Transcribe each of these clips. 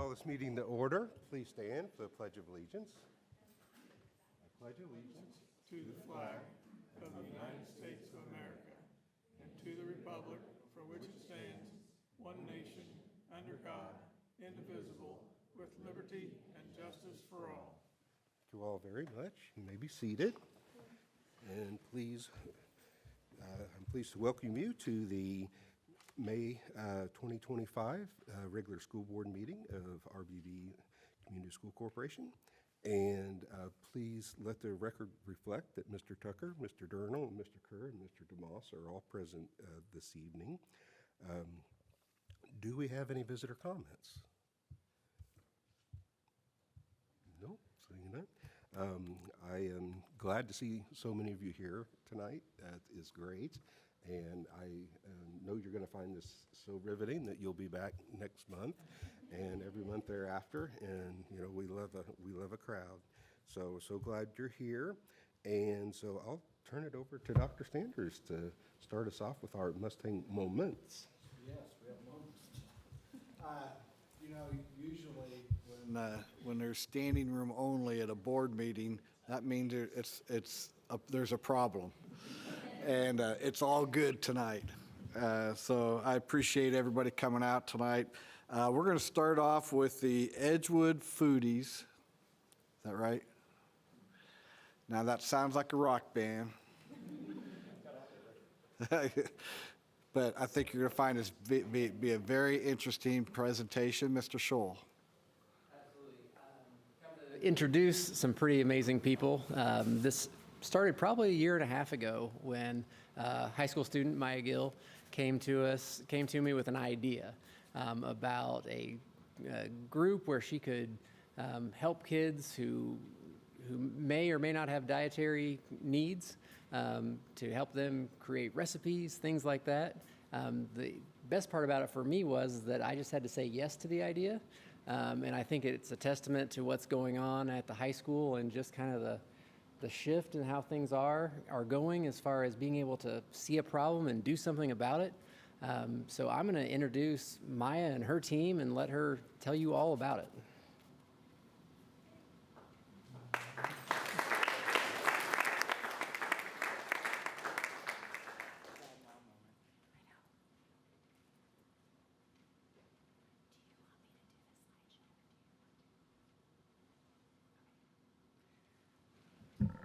call this meeting to order. Please stand for the Pledge of Allegiance. I pledge allegiance to the flag of the United States of America and to the republic for which it stands, one nation, under God, indivisible, with liberty and justice for all. Thank you all very much. You may be seated. And please, I'm pleased to welcome you to the May 2025 regular school board meeting of RBV Community School Corporation. And please let the record reflect that Mr. Tucker, Mr. Durnall, Mr. Kerr, and Mr. DeMoss are all present this evening. Do we have any visitor comments? No, seeing none. I am glad to see so many of you here tonight. That is great. And I know you're going to find this so riveting that you'll be back next month and every month thereafter. And you know we love a crowd. So glad you're here. And so I'll turn it over to Dr. Sanders to start us off with our Mustang moments. Yes, we have moments. You know, usually when there's standing room only at a board meeting, that means there's a problem. And it's all good tonight. So I appreciate everybody coming out tonight. We're going to start off with the Edgewood Foodies. Is that right? Now that sounds like a rock band. But I think you're going to find this be a very interesting presentation, Mr. Scholl. Absolutely. Introduce some pretty amazing people. This started probably a year and a half ago when high school student Maya Gill came to me with an idea about a group where she could help kids who may or may not have dietary needs, to help them create recipes, things like that. The best part about it for me was that I just had to say yes to the idea, and I think it's a testament to what's going on at the high school and just kind of the shift in how things are going as far as being able to see a problem and do something about it. So I'm going to introduce Maya and her team and let her tell you all about it.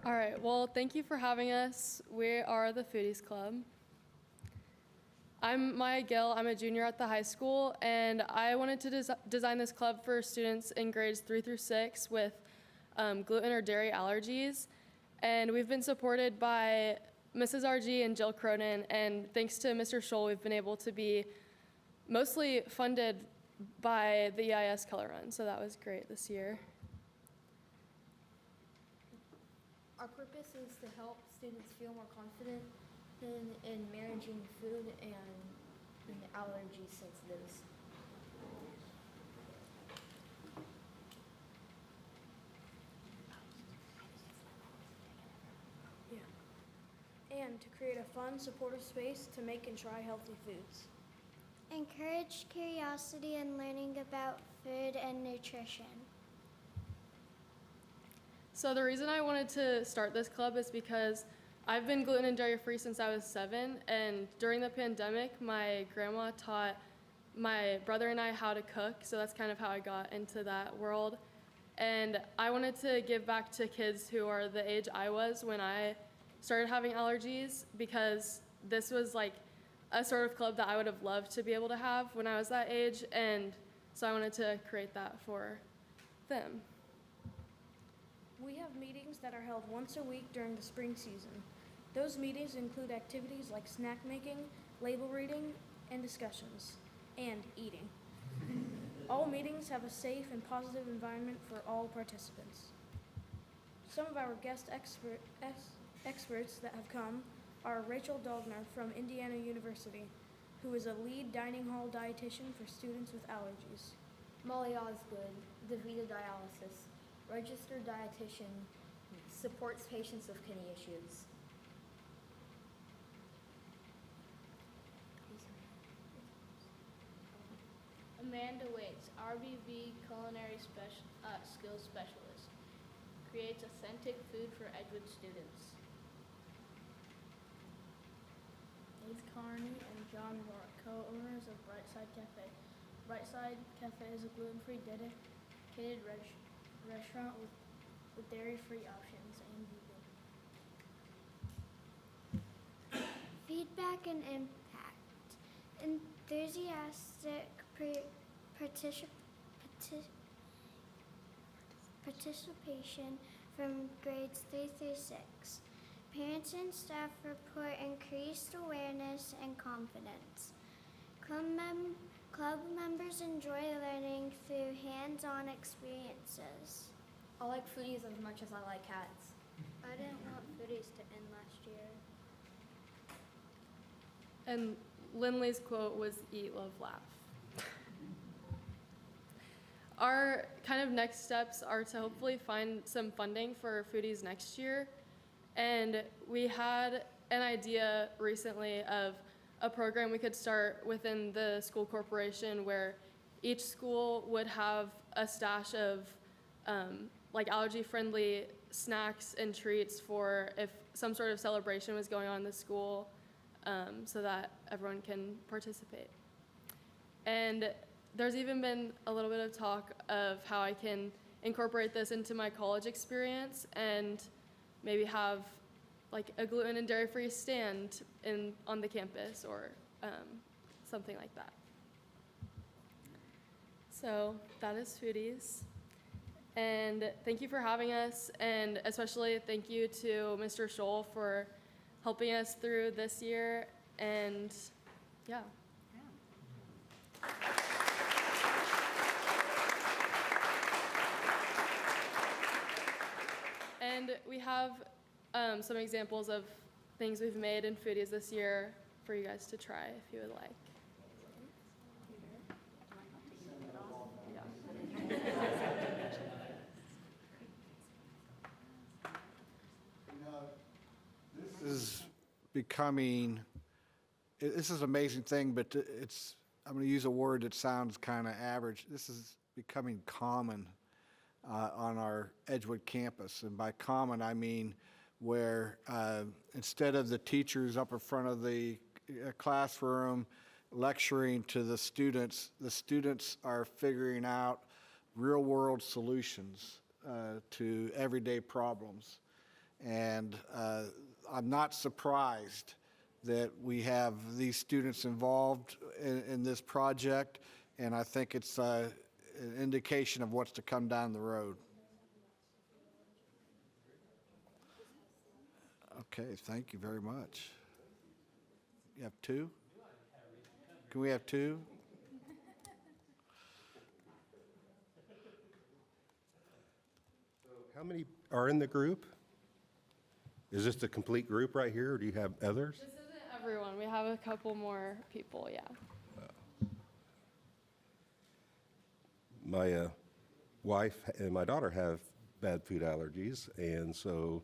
All right, well, thank you for having us. We are the Foodies Club. I'm Maya Gill. I'm a junior at the high school, and I wanted to design this club for students in grades 3 through 6 with gluten or dairy allergies. And we've been supported by Mrs. RG and Jill Cronin, and thanks to Mr. Scholl, we've been able to be mostly funded by the EIS Color Run, so that was great this year. Our purpose is to help students feel more confident in managing food and allergy sensitives. Yeah. And to create a fun, supportive space to make and try healthy foods. Encourage curiosity and learning about food and nutrition. So the reason I wanted to start this club is because I've been gluten and dairy free since I was 7, and during the pandemic, my grandma taught my brother and I how to cook, so that's kind of how I got into that world. And I wanted to give back to kids who are the age I was when I started having allergies, because this was like a sort of club that I would have loved to be able to have when I was that age, and so I wanted to create that for them. We have meetings that are held once a week during the spring season. Those meetings include activities like snack making, label reading, and discussions, and eating. All meetings have a safe and positive environment for all participants. Some of our guest experts that have come are Rachel Dogner from Indiana University, who is a lead dining hall dietitian for students with allergies. Molly Osgood, DaVita Dialysis, registered dietitian, supports patients with kidney issues. Amanda Waits, RBV culinary skills specialist. Creates authentic food for Edgewood students. Keith Carney and John Moore, co-owners of Brightside Cafe. Brightside Cafe is a gluten-free dedicated restaurant with dairy-free options and vegan. Feedback and impact. Enthusiastic participation from grades 3 through 6. Parents and staff report increased awareness and confidence. Club members enjoy learning through hands-on experiences. I like foodies as much as I like cats. I didn't want foodies to end last year. And Lindley's quote was eat, love, laugh. Our kind of next steps are to hopefully find some funding for foodies next year. And we had an idea recently of a program we could start within the school corporation where each school would have a stash of like allergy-friendly snacks and treats for if some sort of celebration was going on in the school, so that everyone can participate. And there's even been a little bit of talk of how I can incorporate this into my college experience and maybe have like a gluten and dairy-free stand on the campus or something like that. So that is Foodies. And thank you for having us, and especially thank you to Mr. Scholl for helping us through this year, and yeah. And we have some examples of things we've made in Foodies this year for you guys to try if you would like. This is becoming, this is an amazing thing, but I'm going to use a word that sounds kind of average. This is becoming common on our Edgewood campus. And by common, I mean where instead of the teachers up in front of the classroom lecturing to the students are figuring out real-world solutions to everyday problems. And I'm not surprised that we have these students involved in this project, and I think it's an indication of what's to come down the road. Okay, thank you very much. You have two? Can we have two? How many are in the group? Is this the complete group right here, or do you have others? This isn't everyone. We have a couple more people, yeah. My wife and my daughter have bad food allergies, and so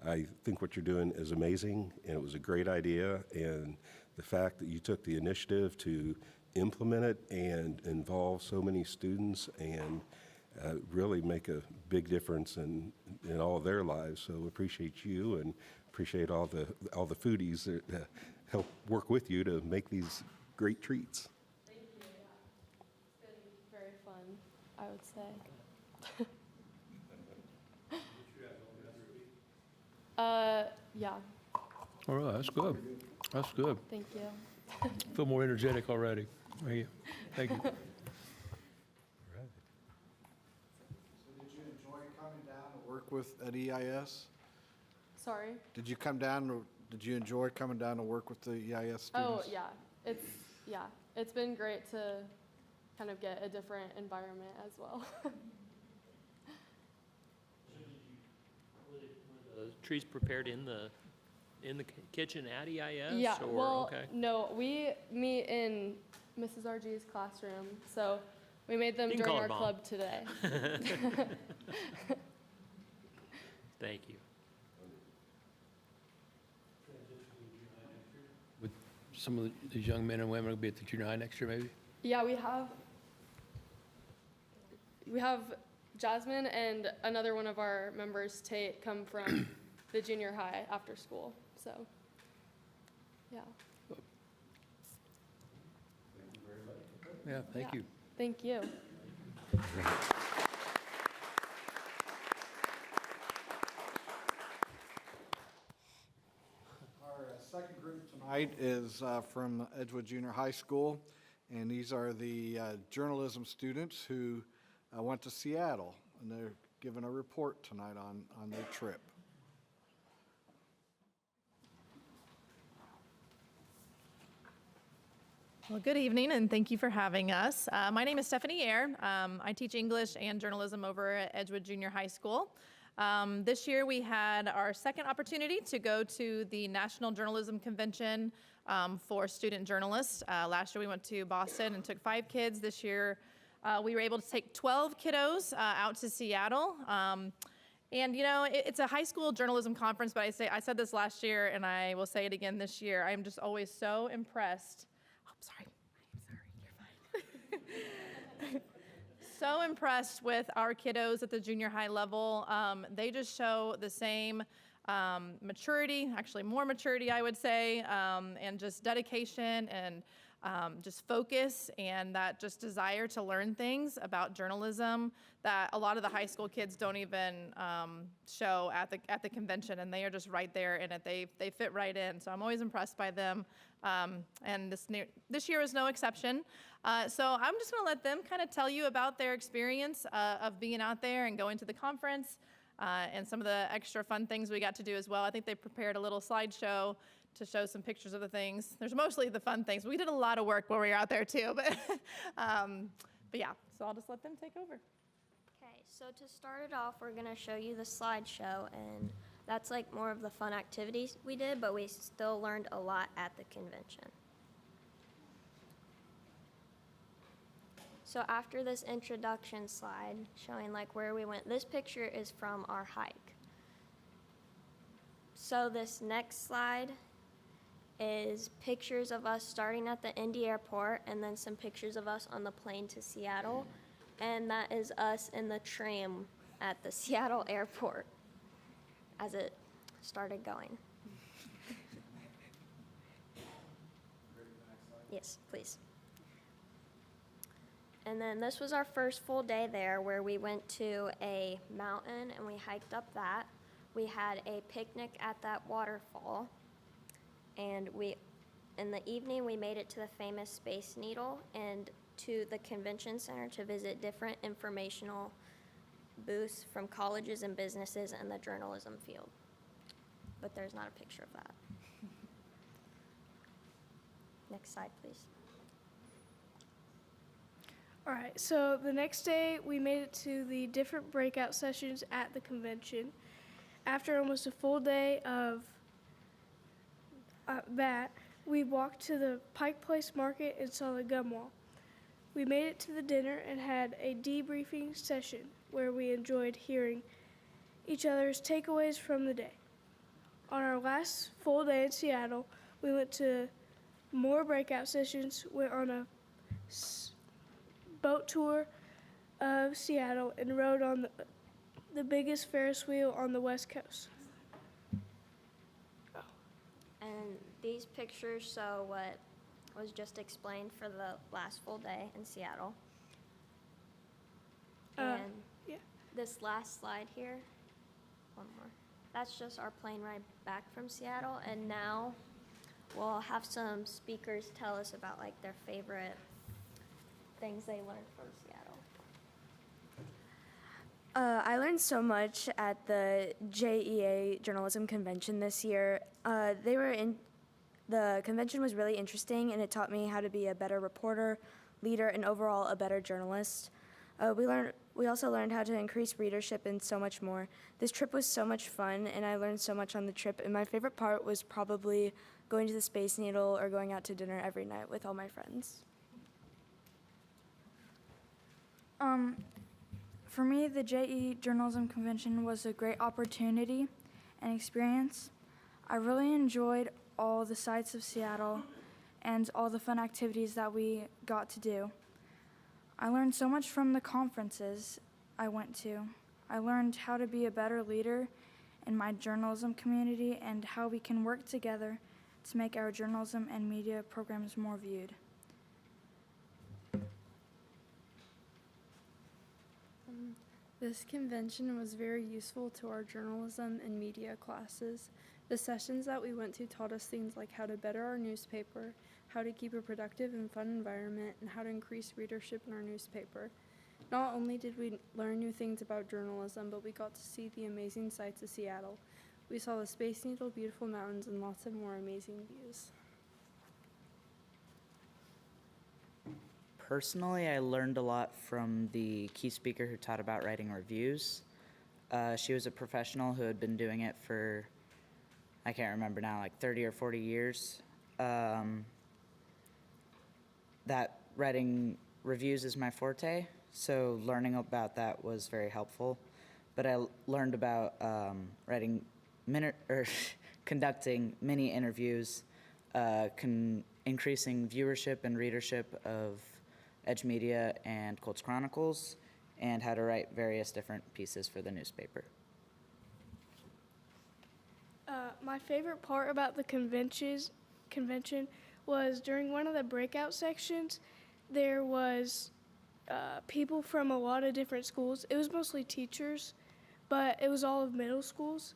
I think what you're doing is amazing, and it was a great idea, and the fact that you took the initiative to implement it and involve so many students and really make a big difference in all of their lives. So appreciate you and appreciate all the foodies that help work with you to make these great treats. Thank you, yeah. It's been very fun, I would say. Yeah, All right, that's good. That's good. thank you. Feel more energetic already. Thank you. Thank you. So did you enjoy coming down to work with at EIS? Sorry? Did you enjoy coming down to work with the EIS students? Oh, yeah. It's been great to kind of get a different environment as well. Were the treats prepared in the kitchen at EIS? Yeah, or, well, okay. no, we meet in Mrs. RG's classroom, so we made them You can during call her our Mom. club today. Thank you. With some of these young men and women will be at the junior high next year, maybe? Yeah, we have, we have Jasmine and another one of our members, Tate, come from the junior high after school. So, yeah. Yeah, thank you. Thank you. Our second group tonight is from Edgewood Junior High School, and these are the journalism students who went to Seattle, and they're giving a report tonight on their trip. Well, good evening, and thank you for having us. My name is Stephanie Ayer. I teach English and journalism over at Edgewood Junior High School. This year, we had our second opportunity to go to the National Journalism Convention for student journalists. Last year, we went to Boston and took 5 kids. This year, we were able to take 12 kiddos out to Seattle. And you know, it's a high school journalism conference, but I said this last year, and I will say it again this year. I'm just always so impressed. So impressed with our kiddos at the junior high level. They just show the same maturity, actually more maturity, I would say, and just dedication and just focus and that just desire to learn things about journalism that a lot of the high school kids don't even show at the convention, and they are just right there in it. They fit right in, so I'm always impressed by them, and this year is no exception. So I'm just going to let them kind of tell you about their experience of being out there and going to the conference and some of the extra fun things we got to do as well. I think they prepared a little slideshow to show some pictures of the things. There's mostly the fun things. We did a lot of work while we were out there too, but yeah, so I'll just let them take over. Okay, so to start it off, we're gonna show you the slideshow, and that's like more of the fun activities we did, but we still learned a lot at the convention. So after this introduction slide showing like where we went, this picture is from our hike. So this next slide is pictures of us starting at the Indy airport and then some pictures of us on the plane to Seattle. And that is us in the tram at the Seattle airport as it started going. Yes, please. And then this was our first full day there, where we went to a mountain and we hiked up that. We had a picnic at that waterfall. And in the evening, we made it to the famous Space Needle and to the convention center to visit different informational booths from colleges and businesses in the journalism field. But there's not a picture of that. Next slide, please. All right, so the next day we made it to the different breakout sessions at the convention. After almost a full day of that, we walked to the Pike Place Market and saw the gum wall. We made it to the dinner and had a debriefing session where we enjoyed hearing each other's takeaways from the day. On our last full day in Seattle, we went to more breakout sessions, went on a boat tour of Seattle, and rode on the biggest Ferris wheel on the West Coast. And these pictures show what was just explained for the last full day in Seattle. And yeah. This last slide here, one more. That's just our plane ride back from Seattle, and now we'll have some speakers tell us about like their favorite things they learned from Seattle. I learned so much at the JEA Journalism Convention this year. The convention was really interesting, and it taught me how to be a better reporter, leader, and overall a better journalist. We also learned how to increase readership and so much more. This trip was so much fun, and I learned so much on the trip, and my favorite part was probably going to the Space Needle or going out to dinner every night with all my friends. For me, the JE Journalism Convention was a great opportunity and experience. I really enjoyed all the sights of Seattle and all the fun activities that we got to do. I learned so much from the conferences I went to. I learned how to be a better leader in my journalism community and how we can work together to make our journalism and media programs more viewed. This convention was very useful to our journalism and media classes. The sessions that we went to taught us things like how to better our newspaper, how to keep a productive and fun environment, and how to increase readership in our newspaper. Not only did we learn new things about journalism, but we got to see the amazing sights of Seattle. We saw the Space Needle, beautiful mountains, and lots of more amazing views. Personally, I learned a lot from the key speaker who taught about writing reviews. She was a professional who had been doing it for, I can't remember now, like 30 or 40 years. That writing reviews is my forte, so learning about that was very helpful. But I learned about conducting mini interviews, increasing viewership and readership of Edge Media and Colts Chronicles, and how to write various different pieces for the newspaper. My favorite part about the convention was during one of the breakout sections, there was people from a lot of different schools. It was mostly teachers, but it was all of middle schools.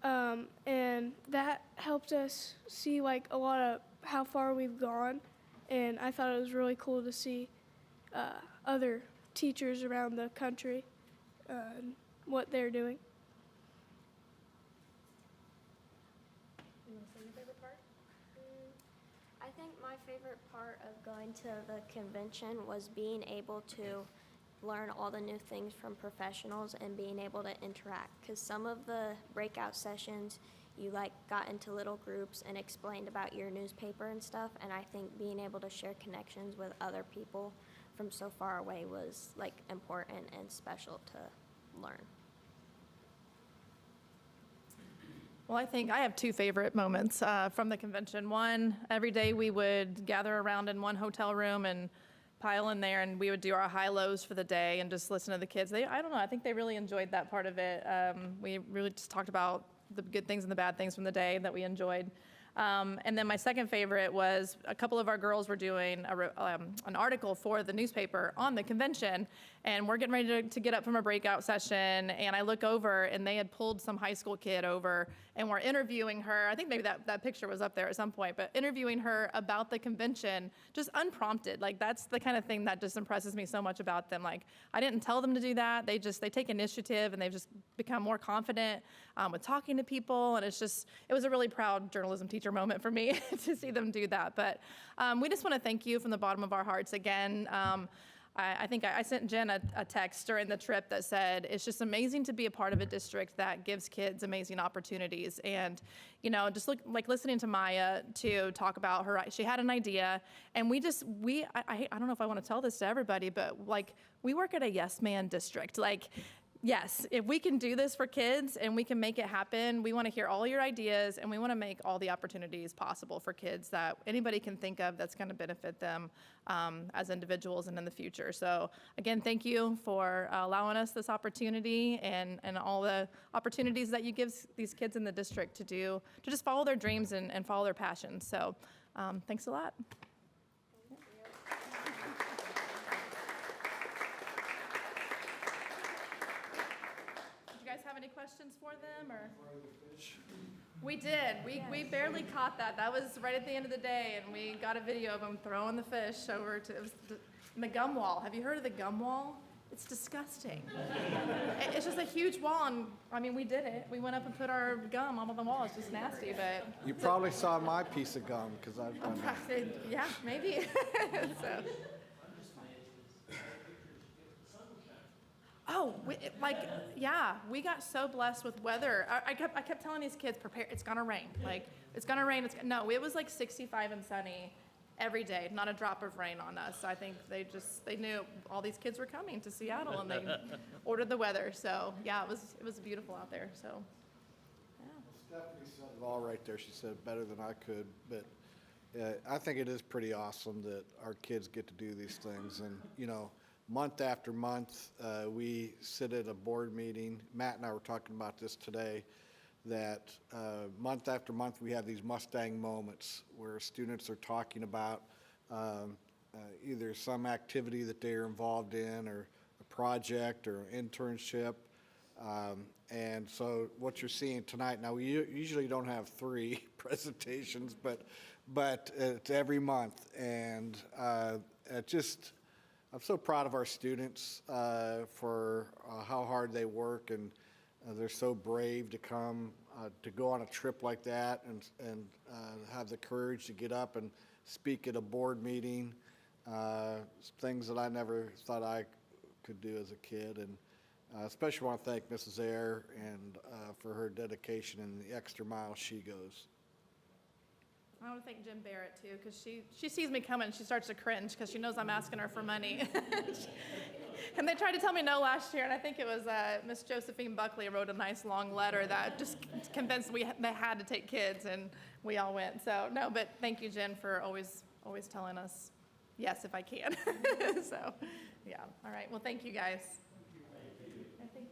And that helped us see like a lot of how far we've gone. And I thought it was really cool to see other teachers around the country and what they're doing. You want to say your favorite part? I think my favorite part of going to the convention was being able to learn all the new things from professionals and being able to interact. Because some of the breakout sessions, you like got into little groups and explained about your newspaper and stuff, and I think being able to share connections with other people from so far away was like important and special to learn. Well, I think I have two favorite moments from the convention. One, every day we would gather around in one hotel room and pile in there, and we would do our high-lows for the day and just listen to the kids. I don't know, I think they really enjoyed that part of it. We really just talked about the good things and the bad things from the day that we enjoyed. And then my second favorite was a couple of our girls were doing an article for the newspaper on the convention, and we're getting ready to get up from a breakout session, and I look over, and they had pulled some high school kid over, and we're interviewing her. I think maybe that picture was up there at some point, but interviewing her about the convention, just unprompted. Like, that's the kind of thing that just impresses me so much about them. Like, I didn't tell them to do that. They take initiative, and they've just become more confident with talking to people, and it was a really proud journalism teacher moment for me to see them do that. But we just want to thank you from the bottom of our hearts again. I think I sent Jen a text during the trip that said, it's just amazing to be a part of a district that gives kids amazing opportunities. And, just listening to Maya to talk about her, she had an idea, and I don't know if I want to tell this to everybody, but we work at a yes man district. Yes, if we can do this for kids and we can make it happen, we want to hear all your ideas, and we want to make all the opportunities possible for kids that anybody can think of that's going to benefit them as individuals and in the future. So again, thank you for allowing us this opportunity and all the opportunities that you give these kids in the district to just follow their dreams and follow their passions. So thanks a lot. Have any questions for them, or? We did. We barely caught that. That was right at the end of the day, and we got a video of them throwing the fish over to the gum wall. Have you heard of the gum wall? It's disgusting. It's just a huge wall, and we did it. We went up and put our gum on the wall. It's just nasty, but. You probably saw my piece of gum, because I've done that. Yeah, maybe. So. Oh, we got so blessed with weather. I kept telling these kids, prepare, it's gonna rain. It's gonna rain. No, it was 65 and sunny every day, not a drop of rain on us. I think they knew all these kids were coming to Seattle, and they ordered the weather. So yeah, it was beautiful out there. So yeah. Stephanie said it all right there. She said it better than I could, but I think it is pretty awesome that our kids get to do these things, and month after month, we sit at a board meeting. Matt and I were talking about this today, that month after month we have these Mustang moments where students are talking about either some activity that they are involved in, or a project or an internship. And so what you're seeing tonight, now we usually don't have 3 presentations, but it's every month. And I'm so proud of our students for how hard they work, and they're so brave to come to go on a trip like that, and have the courage to get up and speak at a board meeting, things that I never thought I could do as a kid. And especially want to thank Mrs. Ayer and for her dedication and the extra mile she goes. I want to thank Jim Barrett too, because she sees me coming and she starts to cringe because she knows I'm asking her for money. And they tried to tell me no last year, and I think it was Miss Josephine Buckley wrote a nice long letter that just convinced they had to take kids, and we all went. So no, but thank you, Jen, for always telling us yes if I can. So yeah, all right. Well, thank you guys. Thank you.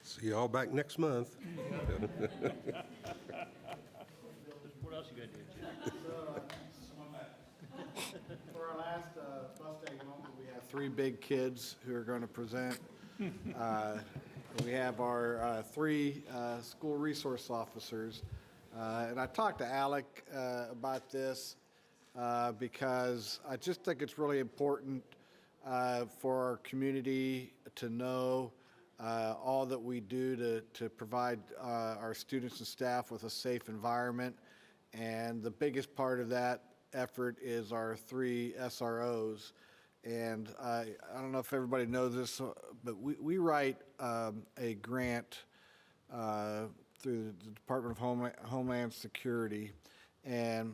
See you all back next month. What else you got to do, Jim? For our last Mustang moment, we have 3 big kids who are going to present. We have our 3 school resource officers. And I talked to Alec about this because I just think it's really important for our community to know all that we do to provide our students and staff with a safe environment. And the biggest part of that effort is our 3 SROs. And I don't know if everybody knows this, but we write a grant through the Department of Homeland Security. And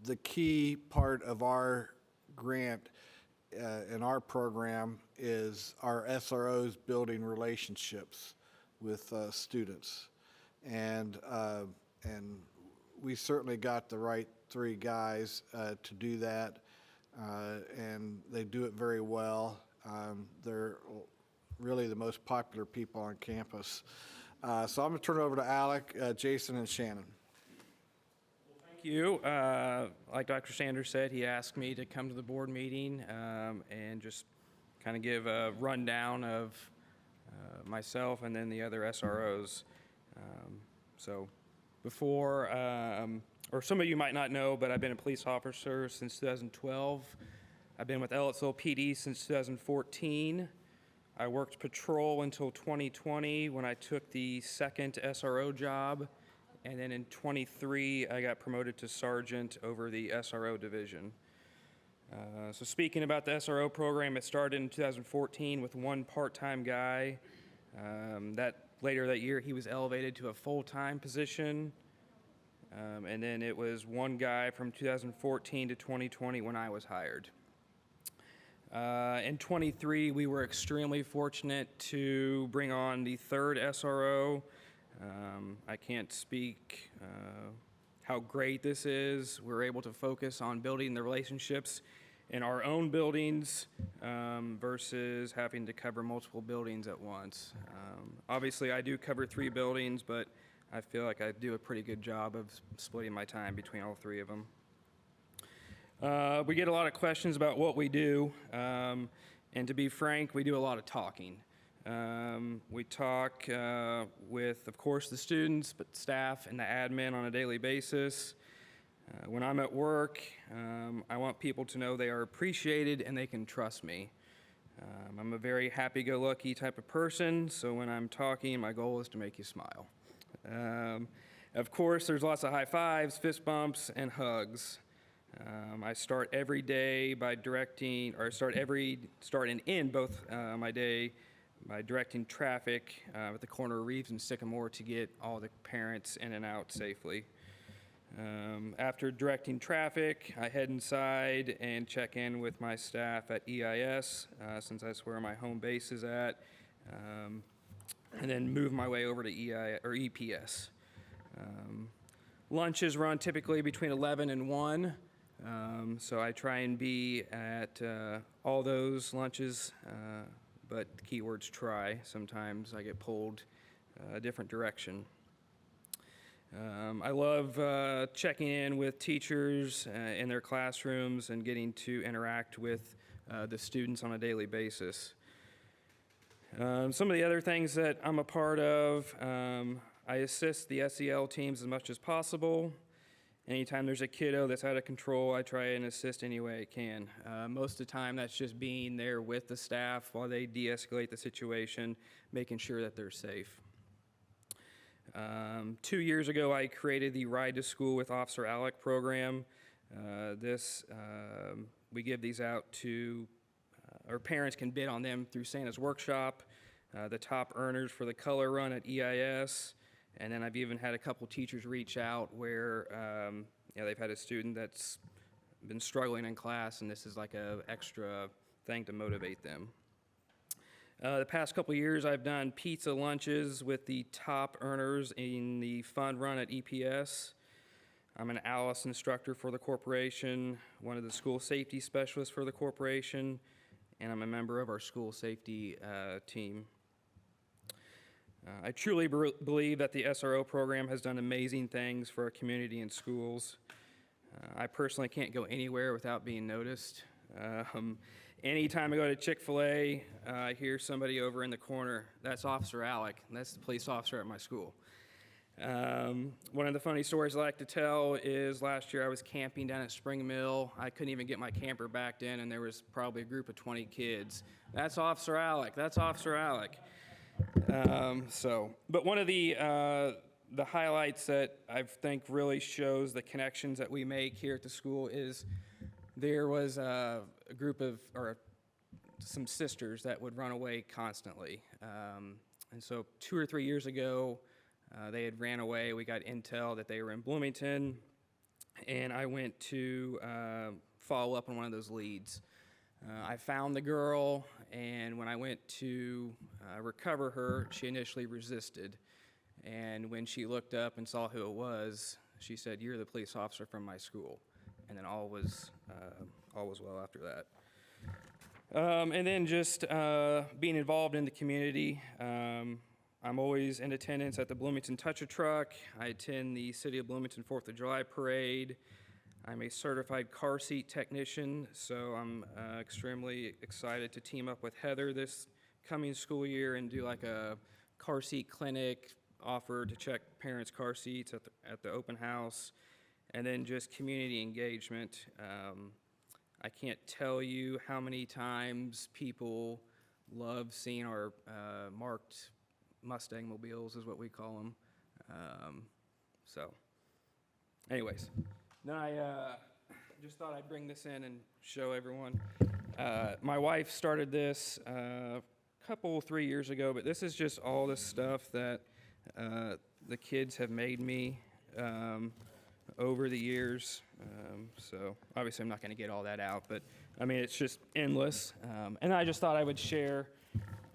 the key part of our grant in our program is our SROs building relationships with students. And we certainly got the right 3 guys to do that, and they do it very well. They're really the most popular people on campus. So I'm going to turn it over to Alec, Jason, and Shannon. Thank you. Like Dr. Sanders said, he asked me to come to the board meeting and just kind of give a rundown of myself and then the other SROs. So before, or some of you might not know, but I've been a police officer since 2012. I've been with Ellettsville PD since 2014. I worked patrol until 2020 when I took the 2nd SRO job. And then in 23, I got promoted to sergeant over the SRO division. So speaking about the SRO program, it started in 2014 with 1 part-time guy. Later that year, he was elevated to a full-time position. And then it was 1 guy from 2014 to 2020 when I was hired. In 23, we were extremely fortunate to bring on the 3rd SRO. I can't speak how great this is. We're able to focus on building the relationships in our own buildings versus having to cover multiple buildings at once. Obviously, I do cover 3 buildings, but I feel like I do a pretty good job of splitting my time between all 3 of them. We get a lot of questions about what we do, and to be frank, we do a lot of talking. We talk with, of course, the students, but staff and the admin on a daily basis. When I'm at work, I want people to know they are appreciated and they can trust me. I'm a very happy-go-lucky type of person, so when I'm talking, my goal is to make you smile. Of course, there's lots of high fives, fist bumps, and hugs. I start every day by directing, or start and end both my day by directing traffic at the corner of Reeves and Sycamore to get all the parents in and out safely. After directing traffic, I head inside and check in with my staff at EIS, since that's where my home base is at, and then move my way over to EPS. Lunches run typically between 11 and 1, so I try and be at all those lunches, but the key word's try. Sometimes I get pulled a different direction. I love checking in with teachers in their classrooms and getting to interact with the students on a daily basis. Some of the other things that I'm a part of, I assist the SEL teams as much as possible. Anytime there's a kiddo that's out of control, I try and assist any way I can. Most of the time, that's just being there with the staff while they de-escalate the situation, making sure that they're safe. 2 years ago, I created the Ride to School with Officer Alec program. We give these out to, or parents can bid on them through Santa's Workshop, the top earners for the color run at EIS, and then I've even had a couple teachers reach out where they've had a student that's been struggling in class, and this is like a extra thing to motivate them. The past couple years, I've done pizza lunches with the top earners in the fund run at EPS. I'm an ALICE instructor for the corporation, one of the school safety specialists for the corporation, and I'm a member of our school safety team. I truly believe that the SRO program has done amazing things for our community and schools. I personally can't go anywhere without being noticed. Anytime I go to Chick-fil-A, I hear somebody over in the corner, that's Officer Alec, and that's the police officer at my school. One of the funny stories I like to tell is last year I was camping down at Spring Mill. I couldn't even get my camper backed in, and there was probably a group of 20 kids. That's Officer Alec, that's Officer Alec. But one of the highlights that I think really shows the connections that we make here at the school is there was a group of, or some sisters that would run away constantly. And so 2 or 3 years ago, they had ran away. We got intel that they were in Bloomington, and I went to follow up on one of those leads. I found the girl, and when I went to recover her, she initially resisted. And when she looked up and saw who it was, she said, "You're the police officer from my school." And then all was well after that. And then just being involved in the community. I'm always in attendance at the Bloomington Touch-A-Truck. I attend the City of Bloomington 4th of July Parade. I'm a certified car seat technician, so I'm extremely excited to team up with Heather this coming school year and do like a car seat clinic, offer to check parents' car seats at the open house, and then just community engagement. I can't tell you how many times people love seeing our marked Mustang mobiles, is what we call them. Anyways, then I just thought I'd bring this in and show everyone. My wife started this a couple, 3 years ago, but this is just all the stuff that the kids have made me over the years. So obviously I'm not going to get all that out, but I mean, it's just endless. And I just thought I would share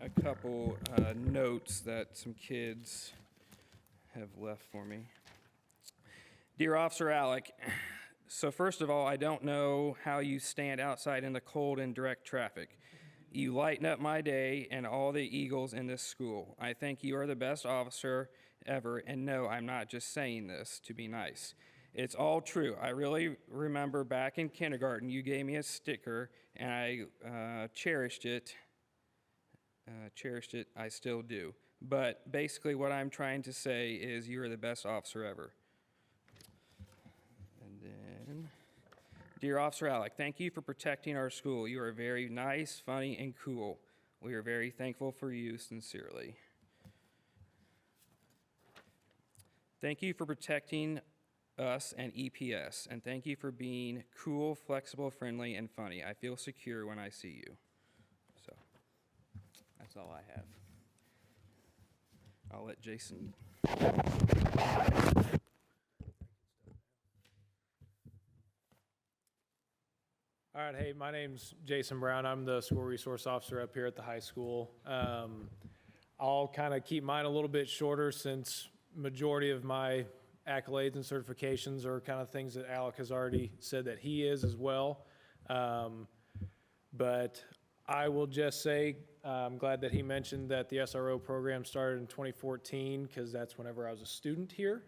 a couple notes that some kids have left for me. Dear Officer Alec, so first of all, I don't know how you stand outside in the cold and direct traffic. You lighten up my day and all the Eagles in this school. I think you are the best officer ever, and no, I'm not just saying this to be nice. It's all true. I really remember back in kindergarten, you gave me a sticker, and I cherished it. I still do. But basically what I'm trying to say is you are the best officer ever. And then, dear Officer Alec, thank you for protecting our school. You are very nice, funny, and cool. We are very thankful for you, sincerely. Thank you for protecting us and EPS, and thank you for being cool, flexible, friendly, and funny. I feel secure when I see you. So, that's all I have. I'll let Jason. All right, hey, my name's Jason Brown. I'm the school resource officer up here at the high school. I'll kind of keep mine a little bit shorter since majority of my accolades and certifications are kind of things that Alec has already said that he is as well. But I will just say, I'm glad that he mentioned that the SRO program started in 2014 because that's whenever I was a student here.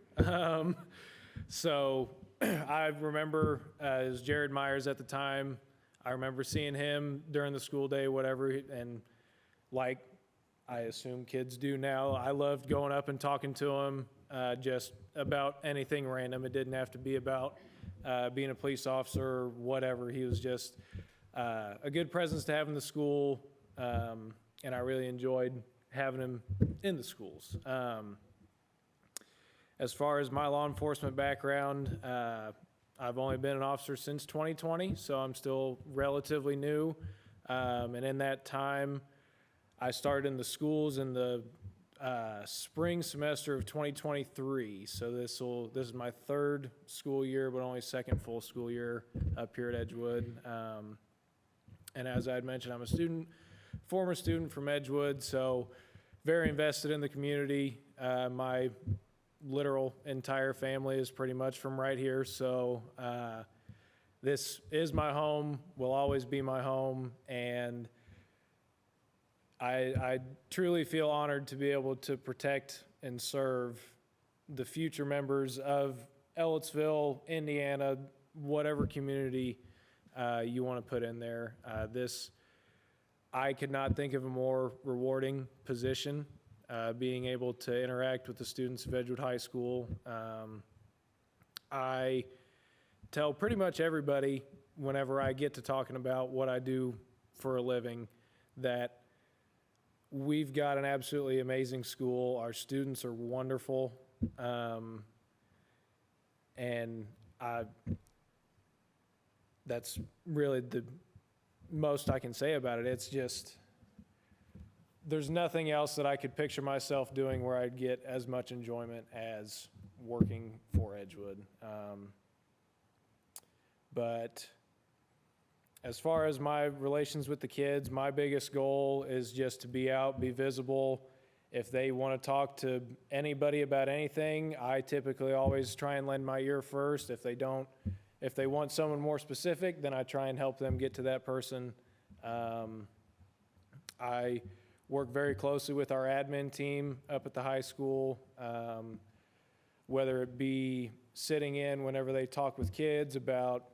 So I remember as Jared Myers at the time, I remember seeing him during the school day, whatever, and like I assume kids do now, I loved going up and talking to him just about anything random. It didn't have to be about being a police officer or whatever. He was just a good presence to have in the school, and I really enjoyed having him in the schools. As far as my law enforcement background, I've only been an officer since 2020, so I'm still relatively new. And in that time, I started in the schools in the spring semester of 2023. So this is my third school year, but only second full school year up here at Edgewood. And as I had mentioned, I'm a student, former student from Edgewood, so very invested in the community. My literal entire family is pretty much from right here, so this is my home, will always be my home, and I truly feel honored to be able to protect and serve the future members of Ellettsville, Indiana, whatever community you want to put in there. I could not think of a more rewarding position. Being able to interact with the students of Edgewood High School. I tell pretty much everybody whenever I get to talking about what I do for a living that we've got an absolutely amazing school. Our students are wonderful. And that's really the most I can say about it. It's just, there's nothing else that I could picture myself doing where I'd get as much enjoyment as working for Edgewood. But as far as my relations with the kids, my biggest goal is just to be out, be visible. If they want to talk to anybody about anything, I typically always try and lend my ear first. If they want someone more specific, then I try and help them get to that person. I work very closely with our admin team up at the high school, whether it be sitting in whenever they talk with kids about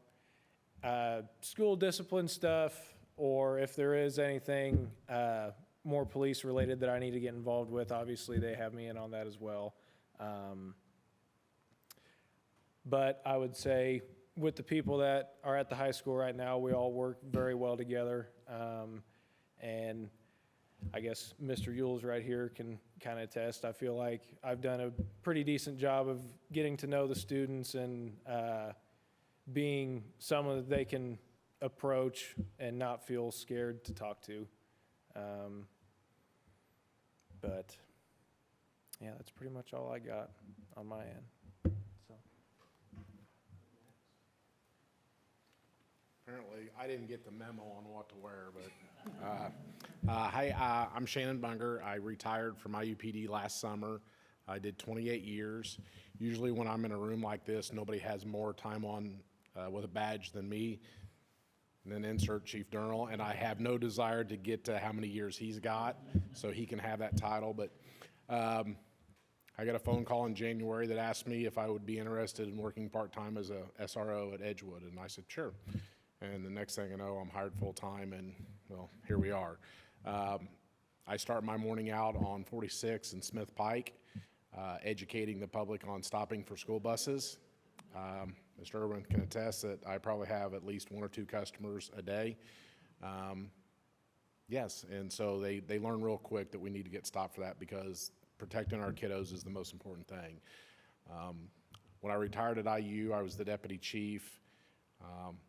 school discipline stuff, or if there is anything more police related that I need to get involved with, obviously they have me in on that as well. But I would say with the people that are at the high school right now, we all work very well together. And I guess Mr. Yules right here can kind of attest. I feel like I've done a pretty decent job of getting to know the students and being someone that they can approach and not feel scared to talk to. But yeah, that's pretty much all I got on my end. So. Apparently, I didn't get the memo on what to wear, but hi, I'm Shannon Bunger. I retired from IUPD last summer. I did 28 years. Usually when I'm in a room like this, nobody has more time on with a badge than me. And then insert Chief Durnall, and I have no desire to get to how many years he's got, so he can have that title. But I got a phone call in January that asked me if I would be interested in working part-time as a SRO at Edgewood, and I said, sure. And the next thing I know, I'm hired full-time, and, well, here we are. I start my morning out on 46 and Smith Pike, educating the public on stopping for school buses. Mr. Irwin can attest that I probably have at least one or two customers a day. Yes, and so they learn real quick that we need to get stopped for that because protecting our kiddos is the most important thing. When I retired at IU, I was the deputy chief.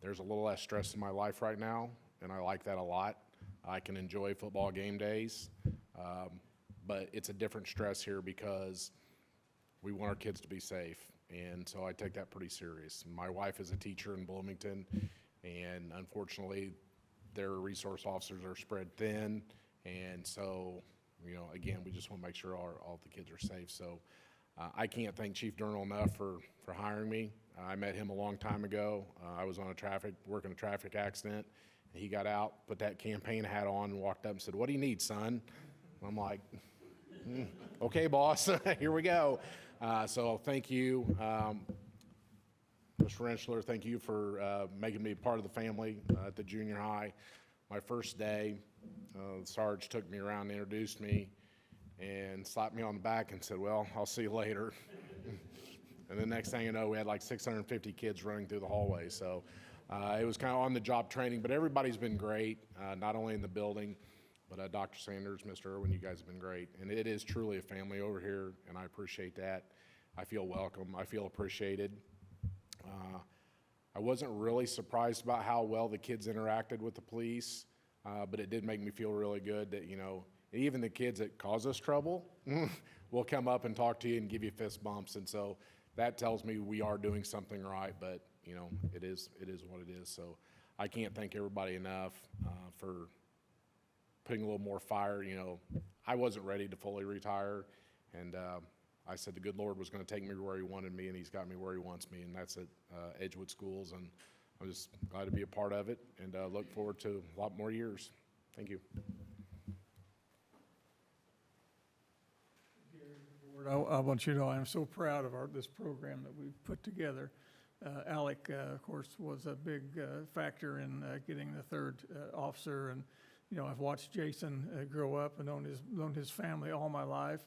There's a little less stress in my life right now, and I like that a lot. I can enjoy football game days, but it's a different stress here because we want our kids to be safe, and so I take that pretty serious. My wife is a teacher in Bloomington. And unfortunately, their resource officers are spread thin. And so, you know, again, we just want to make sure all the kids are safe. So I can't thank Chief Durnall enough for hiring me. I met him a long time ago. I was on working a traffic accident. He got out, put that campaign hat on, and walked up and said, "What do you need, son?" I'm like, "Okay, boss, here we go." So thank you, Mr. Rentschler. Thank you for making me part of the family at the junior high. My first day, the Sarge took me around and introduced me and slapped me on the back and said, "Well, I'll see you later." And the next thing you know, we had like 650 kids running through the hallway. So it was kind of on-the-job training, but everybody's been great, not only in the building, but Dr. Sanders, Mr. Irwin, you guys have been great. And it is truly a family over here, and I appreciate that. I feel welcome. I feel appreciated. I wasn't really surprised about how well the kids interacted with the police, but it did make me feel really good that, you know, even the kids that cause us trouble will come up and talk to you and give you fist bumps. And so that tells me we are doing something right, but, you know, it is what it is. So I can't thank everybody enough for putting a little more fire. You know, I wasn't ready to fully retire, and I said the good Lord was going to take me where he wanted me, and he's got me where he wants me, and that's at Edgewood Schools, and I'm just glad to be a part of it, and look forward to a lot more years. Thank you. I want you to know I'm so proud of this program that we've put together. Alec, of course, was a big factor in getting the third officer, and you know, I've watched Jason grow up and known his family all my life.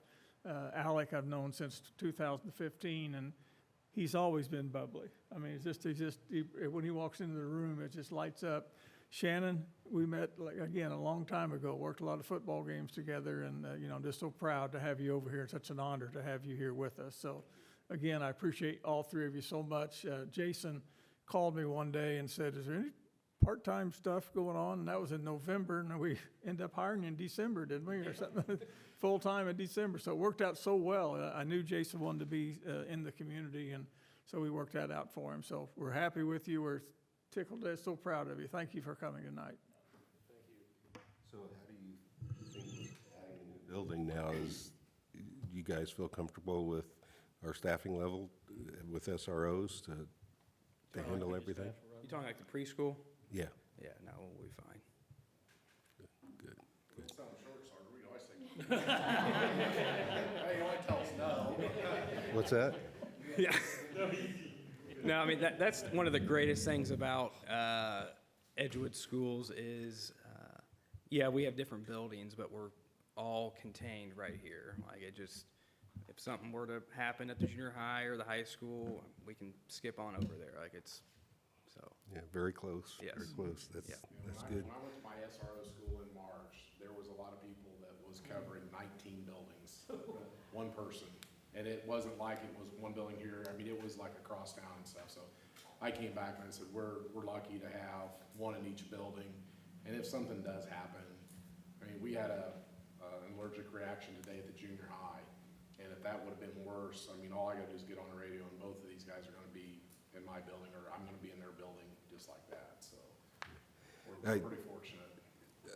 Alec I've known since 2015, and he's always been bubbly. I mean, when he walks into the room, it just lights up. Shannon, we met, like, again, a long time ago, worked a lot of football games together, and, you know, I'm just so proud to have you over here. It's such an honor to have you here with us. So, again, I appreciate all three of you so much. Jason called me one day and said, "Is there any part-time stuff going on?" And that was in November, and we ended up hiring you in December, didn't we, or something? Full-time in December. So it worked out so well. I knew Jason wanted to be in the community, and so we worked that out for him. So we're happy with you. We're tickled, so proud of you. Thank you for coming tonight. Thank you. So how do you think adding a new building now is, you guys feel comfortable with our staffing level with SROs to handle everything? You talking like the preschool? Yeah. Yeah, no, we'll be fine. Good. Hey, you only tell us no. What's that? Yeah. No, I mean, that's one of the greatest things about Edgewood Schools is, yeah, we have different buildings, but we're all contained right here. Like, it just, if something were to happen at the junior high or the high school, we can skip on over there. Like, it's, so. Yeah, very close. Yes. Very close. That's good. When I went to my SRO school in March, there was a lot of people that was covering 19 buildings, one person. And it wasn't like it was one building here. I mean, it was like across town and stuff. So I came back and I said, we're lucky to have one in each building. And if something does happen, I mean, we had an allergic reaction today at the junior high. And if that would have been worse, I mean, all I got to do is get on the radio and both of these guys are going to be in my building, or I'm going to be in their building just like that. So we're pretty fortunate.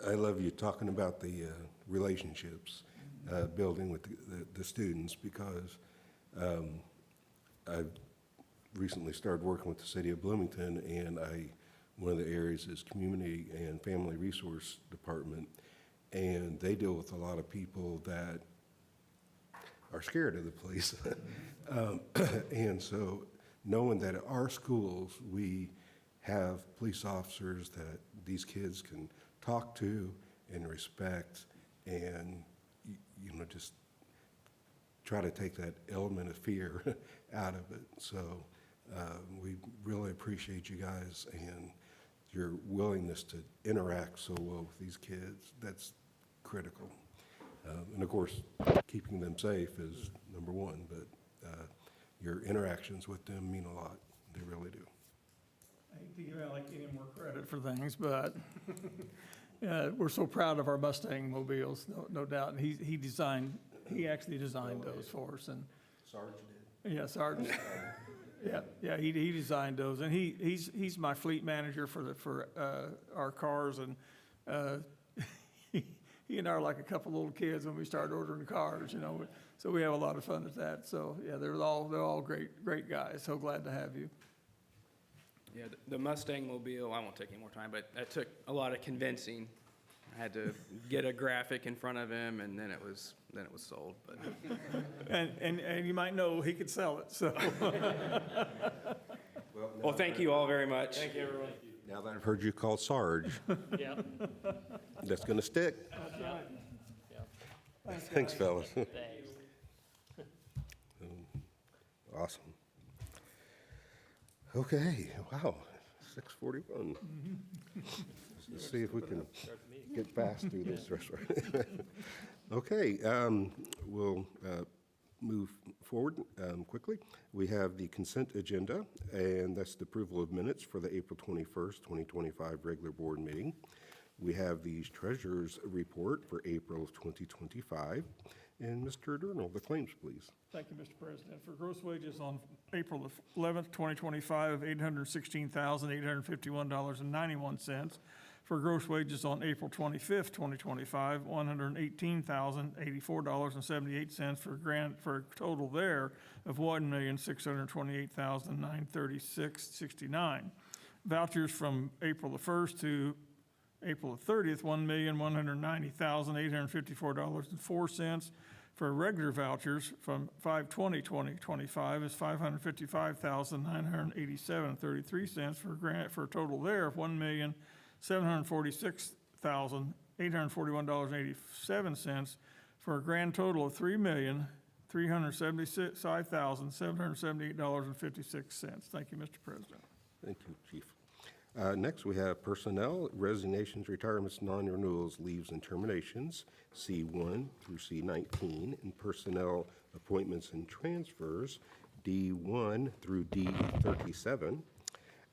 I love you talking about the relationships building with the students, because I've recently started working with the city of Bloomington, and one of the areas is community and family resource department, and they deal with a lot of people that are scared of the police. And so knowing that at our schools we have police officers that these kids can talk to and respect, and you know, just try to take that element of fear out of it. So we really appreciate you guys and your willingness to interact so well with these kids. That's critical. And of course, keeping them safe is number one, but your interactions with them mean a lot. They really do. I hate to give Alec any more credit for things, but we're so proud of our Mustang mobiles, no doubt. And he actually designed those for us. And Sarge did. yeah, Sarge. Yeah, he designed those, and he's my fleet manager for our cars, and he and I are like a couple little kids when we start ordering cars, you know. So we have a lot of fun at that. So yeah, they're all great guys. So glad to have you. Yeah, the Mustang Mobile, I won't take any more time, but that took a lot of convincing. I had to get a graphic in front of him, and then it was sold. But and you might know he could sell it. So well, thank you all very much. Thank you, everyone. Now that I've heard you call Sarge, Yeah. that's going to stick. that's right. Yeah. Thanks, fellas. Thanks. Awesome. Okay, wow, 6:41. Let's see if we can get fast through this. Okay, we'll move forward quickly. We have the consent agenda, and that's the approval of minutes for the April 21st, 2025 regular board meeting. We have the treasurer's report for April of 2025. And Mr. Durnall, the claims, please. Thank you, Mr. President. For gross wages on April 11th, 2025 of $816,851.91. For gross wages on April 25th, 2025, $118,084.78 for a total there of $1,628,936.69. Vouchers from April the 1st to April the 30th, $1,190,854.04. For regular vouchers from 5/20/2025 is $555,987.33 for a total there of $1,746,841.87 for a grand total of $3,375,778.56. Thank you, Mr. President. Thank you, Chief. Next, we have personnel, resignations, retirements, non-renewals, leaves, and terminations, C1 through C19, and personnel appointments and transfers, D1 through D37.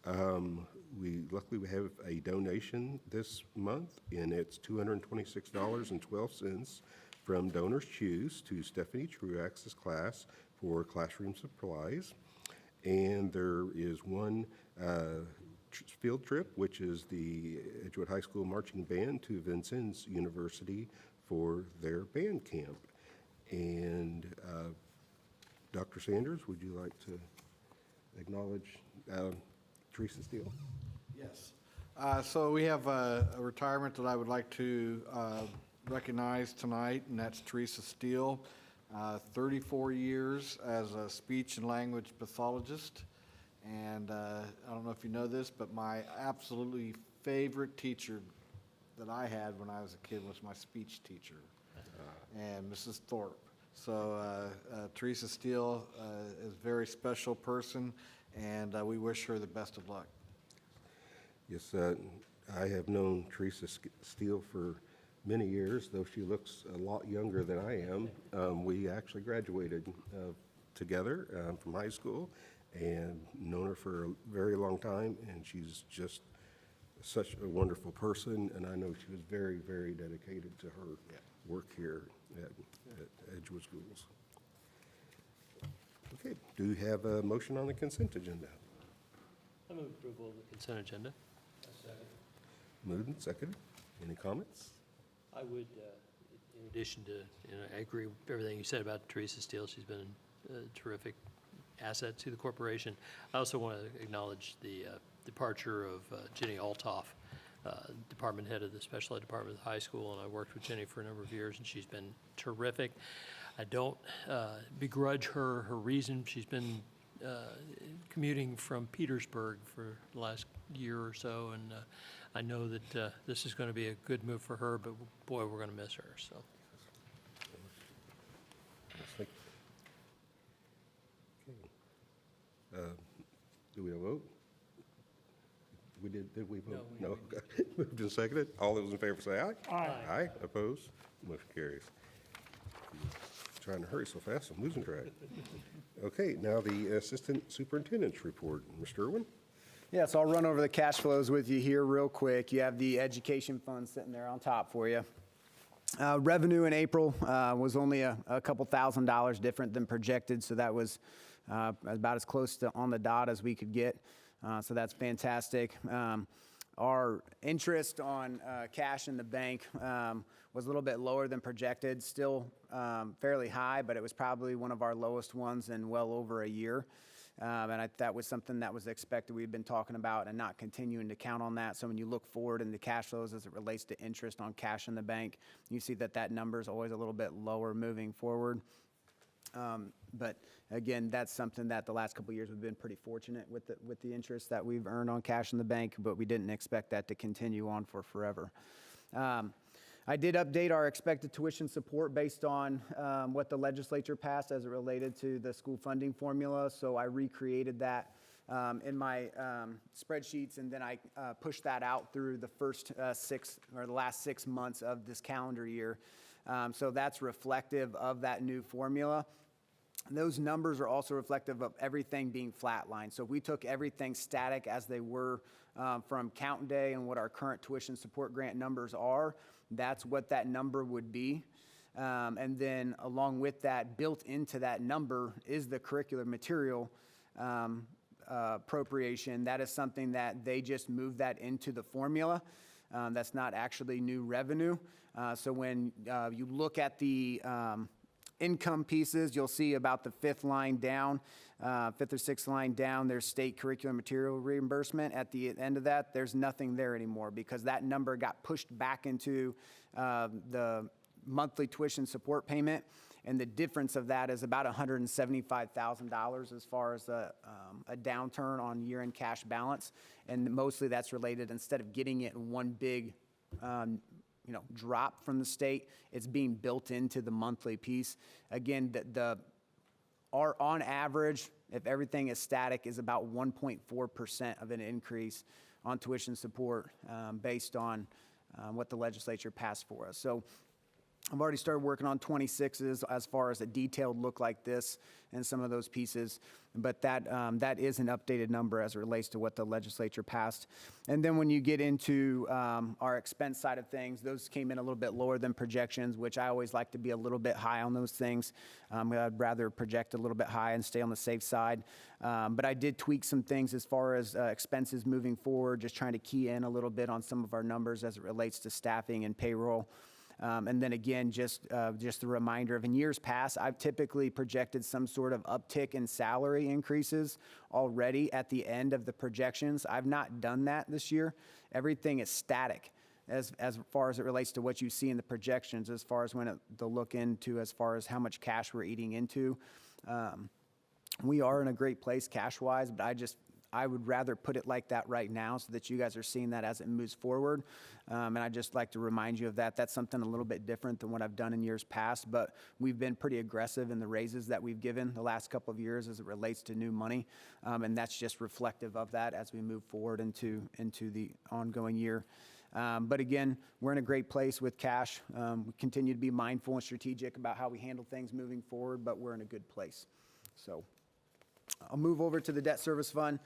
Luckily, we have a donation this month, and it's $226.12 from Donors Choose to Stephanie Truax's class for classroom supplies. And there is one field trip, which is the Edgewood High School Marching Band to Vincennes University for their band camp. And Dr. Sanders, would you like to acknowledge Teresa Steele? Yes. So we have a retirement that I would like to recognize tonight, and that's Teresa Steele. 34 years as a speech and language pathologist. And I don't know if you know this, but my absolutely favorite teacher that I had when I was a kid was my speech teacher, and Mrs. Thorpe. So Teresa Steele is a very special person, and we wish her the best of luck. Yes, I have known Teresa Steele for many years, though she looks a lot younger than I am. We actually graduated together from high school, and known her for a very long time, and she's just such a wonderful person, and I know she was very, very dedicated to her work here at Edgewood Schools. Okay, do you have a motion on the consent agenda? I move approval of the consent agenda. Moved and seconded. Any comments? I would, in addition to, I agree with everything you said about Teresa Steele. She's been a terrific asset to the corporation. I also want to acknowledge the departure of Jenny Altoff, department head of the special ed department of the high school, and I worked with Jenny for a number of years, and she's been terrific. I don't begrudge her reason. She's been commuting from Petersburg for the last year or so, and I know that this is going to be a good move for her, but boy, we're going to miss her, so. Do we vote? Did we vote? No. Moved and seconded. All those in favor say aye. Aye. Aye. Opposed? Motion carries. Trying to hurry so fast, I'm losing track. Okay, now the Assistant Superintendent's report. Mr. Irwin? Yeah, so I'll run over the cash flows with you here real quick. You have the education fund sitting there on top for you. Revenue in April was only a couple $1,000s different than projected, so that was about as close to on the dot as we could get. So that's fantastic. Our interest on cash in the bank was a little bit lower than projected, still fairly high, but it was probably one of our lowest ones in well over a year. That was something that was expected. We've been talking about and not continuing to count on that. So when you look forward in the cash flows as it relates to interest on cash in the bank, you see that number is always a little bit lower moving forward. But again, that's something that the last couple of years we've been pretty fortunate with the interest that we've earned on cash in the bank, but we didn't expect that to continue on for forever. I did update our expected tuition support based on what the legislature passed as it related to the school funding formula. So I recreated that in my spreadsheets, and then I pushed that out through the first the last 6 months of this calendar year. So that's reflective of that new formula. Those numbers are also reflective of everything being flatlined. So if we took everything static as they were from count day and what our current tuition support grant numbers are, that's what that number would be. And then along with that, built into that number is the curricular material appropriation. That is something that they just moved that into the formula. That's not actually new revenue. So when you look at the income pieces, you'll see about the fifth line down, fifth or sixth line down, there's state curricular material reimbursement. At the end of that, there's nothing there anymore because that number got pushed back into the monthly tuition support payment. And the difference of that is about $175,000 as far as a downturn on year-end cash balance. And mostly that's related, instead of getting it in one big drop from the state, it's being built into the monthly piece. Again, on average, if everything is static, is about 1.4% of an increase on tuition support based on what the legislature passed for us. So I've already started working on 26s as far as a detailed look like this and some of those pieces, but that is an updated number as it relates to what the legislature passed. And then when you get into our expense side of things, those came in a little bit lower than projections, which I always like to be a little bit high on those things. I'd rather project a little bit high and stay on the safe side. But I did tweak some things as far as expenses moving forward, just trying to key in a little bit on some of our numbers as it relates to staffing and payroll. And then again, just a reminder of, in years past, I've typically projected some sort of uptick in salary increases already at the end of the projections. I've not done that this year. Everything is static as far as it relates to what you see in the projections, as far as when they'll look into as far as how much cash we're eating into. We are in a great place cash-wise, but I would rather put it like that right now so that you guys are seeing that as it moves forward. And I'd just like to remind you of that. That's something a little bit different than what I've done in years past, but we've been pretty aggressive in the raises that we've given the last couple of years as it relates to new money. And that's just reflective of that as we move forward into the ongoing year. But again, we're in a great place with cash. We continue to be mindful and strategic about how we handle things moving forward, but we're in a good place. So I'll move over to the debt service fund.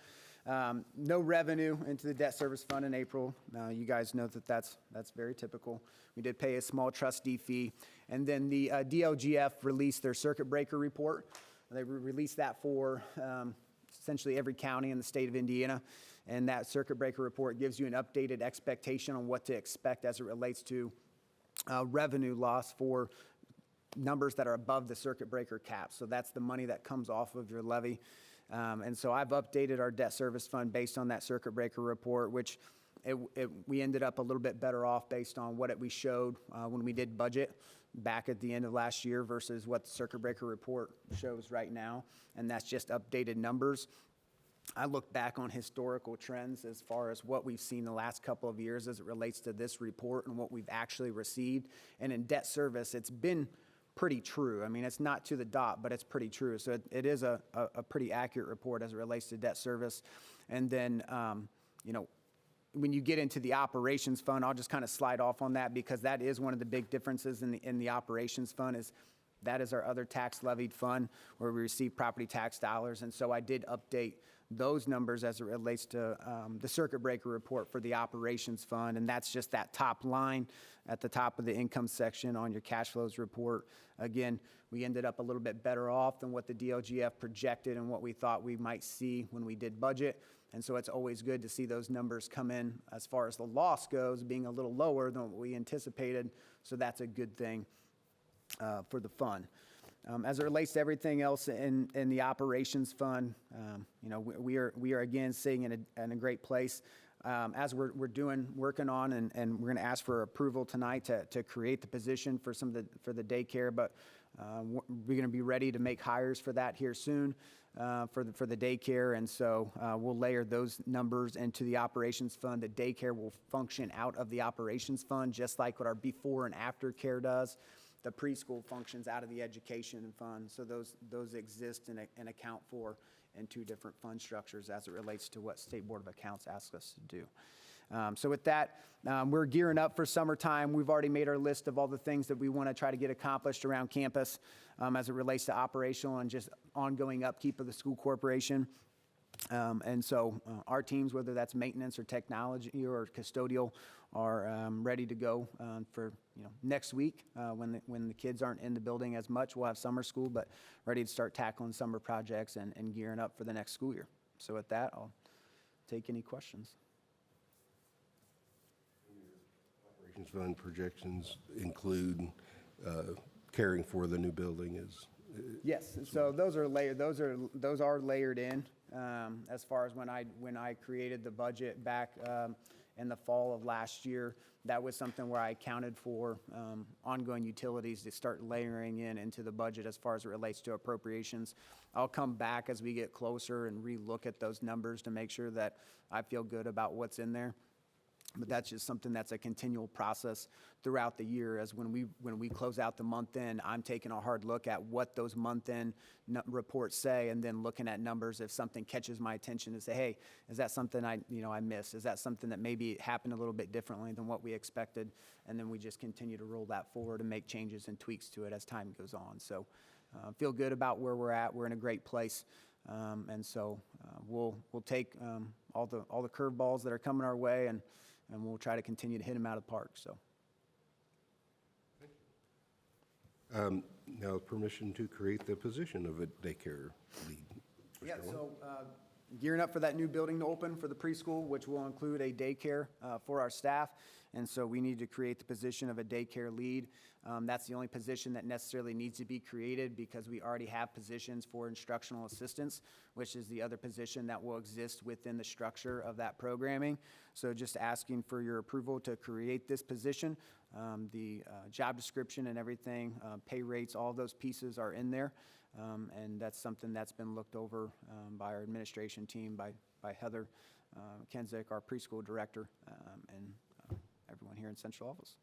No revenue into the debt service fund in April. You guys know that's very typical. We did pay a small trustee fee. And then the DLGF released their circuit breaker report. They released that for essentially every county in the state of Indiana. And that circuit breaker report gives you an updated expectation on what to expect as it relates to revenue loss for numbers that are above the circuit breaker cap. So that's the money that comes off of your levy. And so I've updated our debt service fund based on that circuit breaker report, which we ended up a little bit better off based on what we showed when we did budget back at the end of last year versus what the circuit breaker report shows right now. And that's just updated numbers. I look back on historical trends as far as what we've seen the last couple of years as it relates to this report and what we've actually received. And in debt service, it's been pretty true. I mean, it's not to the dot, but it's pretty true. So it is a pretty accurate report as it relates to debt service. And then, when you get into the operations fund, I'll just kind of slide off on that because that is one of the big differences in the operations fund is that is our other tax levied fund where we receive property tax dollars. And so I did update those numbers as it relates to the circuit breaker report for the operations fund. And that's just that top line at the top of the income section on your cash flows report. Again, we ended up a little bit better off than what the DLGF projected and what we thought we might see when we did budget. And so it's always good to see those numbers come in as far as the loss goes, being a little lower than what we anticipated. So that's a good thing for the fund. As it relates to everything else in the operations fund, we are again sitting in a great place. As we're working on, and we're going to ask for approval tonight to create the position for for the daycare, but we're going to be ready to make hires for that here soon for the daycare, and so we'll layer those numbers into the operations fund. The daycare will function out of the operations fund, just like what our before and after care does. The preschool functions out of the education fund, so those exist and account for in two different fund structures as it relates to what State Board of Accounts asks us to do. So with that, we're gearing up for summertime. We've already made our list of all the things that we want to try to get accomplished around campus as it relates to operational and just ongoing upkeep of the school corporation. And so our teams, whether that's maintenance or technology or custodial, are ready to go for next week when the kids aren't in the building as much. We'll have summer school, but ready to start tackling summer projects and gearing up for the next school year. So with that, I'll take any questions. Operations fund projections include caring for the new building is. Yes, so those are layered. Those are layered in. As far as when I created the budget back in the fall of last year, that was something where I accounted for ongoing utilities to start layering into the budget as far as it relates to appropriations. I'll come back as we get closer and relook at those numbers to make sure that I feel good about what's in there. But that's just something that's a continual process throughout the year. As when we close out the month end, I'm taking a hard look at what those month end reports say, and then looking at numbers. If something catches my attention, to say, hey, is that something I missed? Is that something that maybe happened a little bit differently than what we expected? And then we just continue to roll that forward and make changes and tweaks to it as time goes on. So feel good about where we're at. We're in a great place. And so we'll take all the curveballs that are coming our way, and we'll try to continue to hit them out of the park. So. Now, permission to create the position of a daycare lead. Yeah, so gearing up for that new building to open for the preschool, which will include a daycare for our staff. And so we need to create the position of a daycare lead. That's the only position that necessarily needs to be created, because we already have positions for instructional assistants, which is the other position that will exist within the structure of that programming. So just asking for your approval to create this position. The job description and everything, pay rates, all those pieces are in there. And that's something that's been looked over by our administration team, by Heather Kenzick, our preschool director, and everyone here in central office.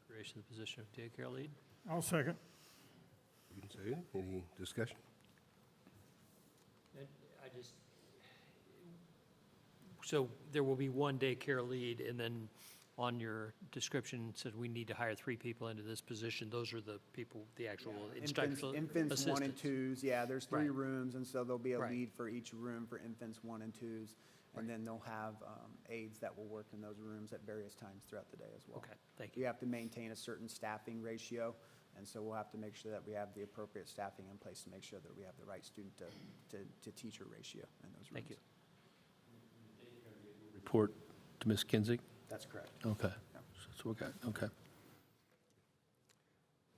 Creation of the position of daycare lead. I'll second. You can say it. Any discussion? So there will be one daycare lead, and then on your description said we need to hire 3 people into this position. Those are the people, the actual instructional Infants assistants. 1 and 2s, yeah, there's 3 Right. rooms, and so there'll be a Right. lead for each room for infants 1 and 2s. And then they'll have aides that will work in those rooms at various times throughout the day as well. Okay, thank you. We have to maintain a certain staffing ratio, and so we'll have to make sure that we have the appropriate staffing in place to make sure that we have the right student to teacher ratio in those rooms. Thank you. Report to Ms. Kinzig? That's correct. Okay. That's what we got. Okay.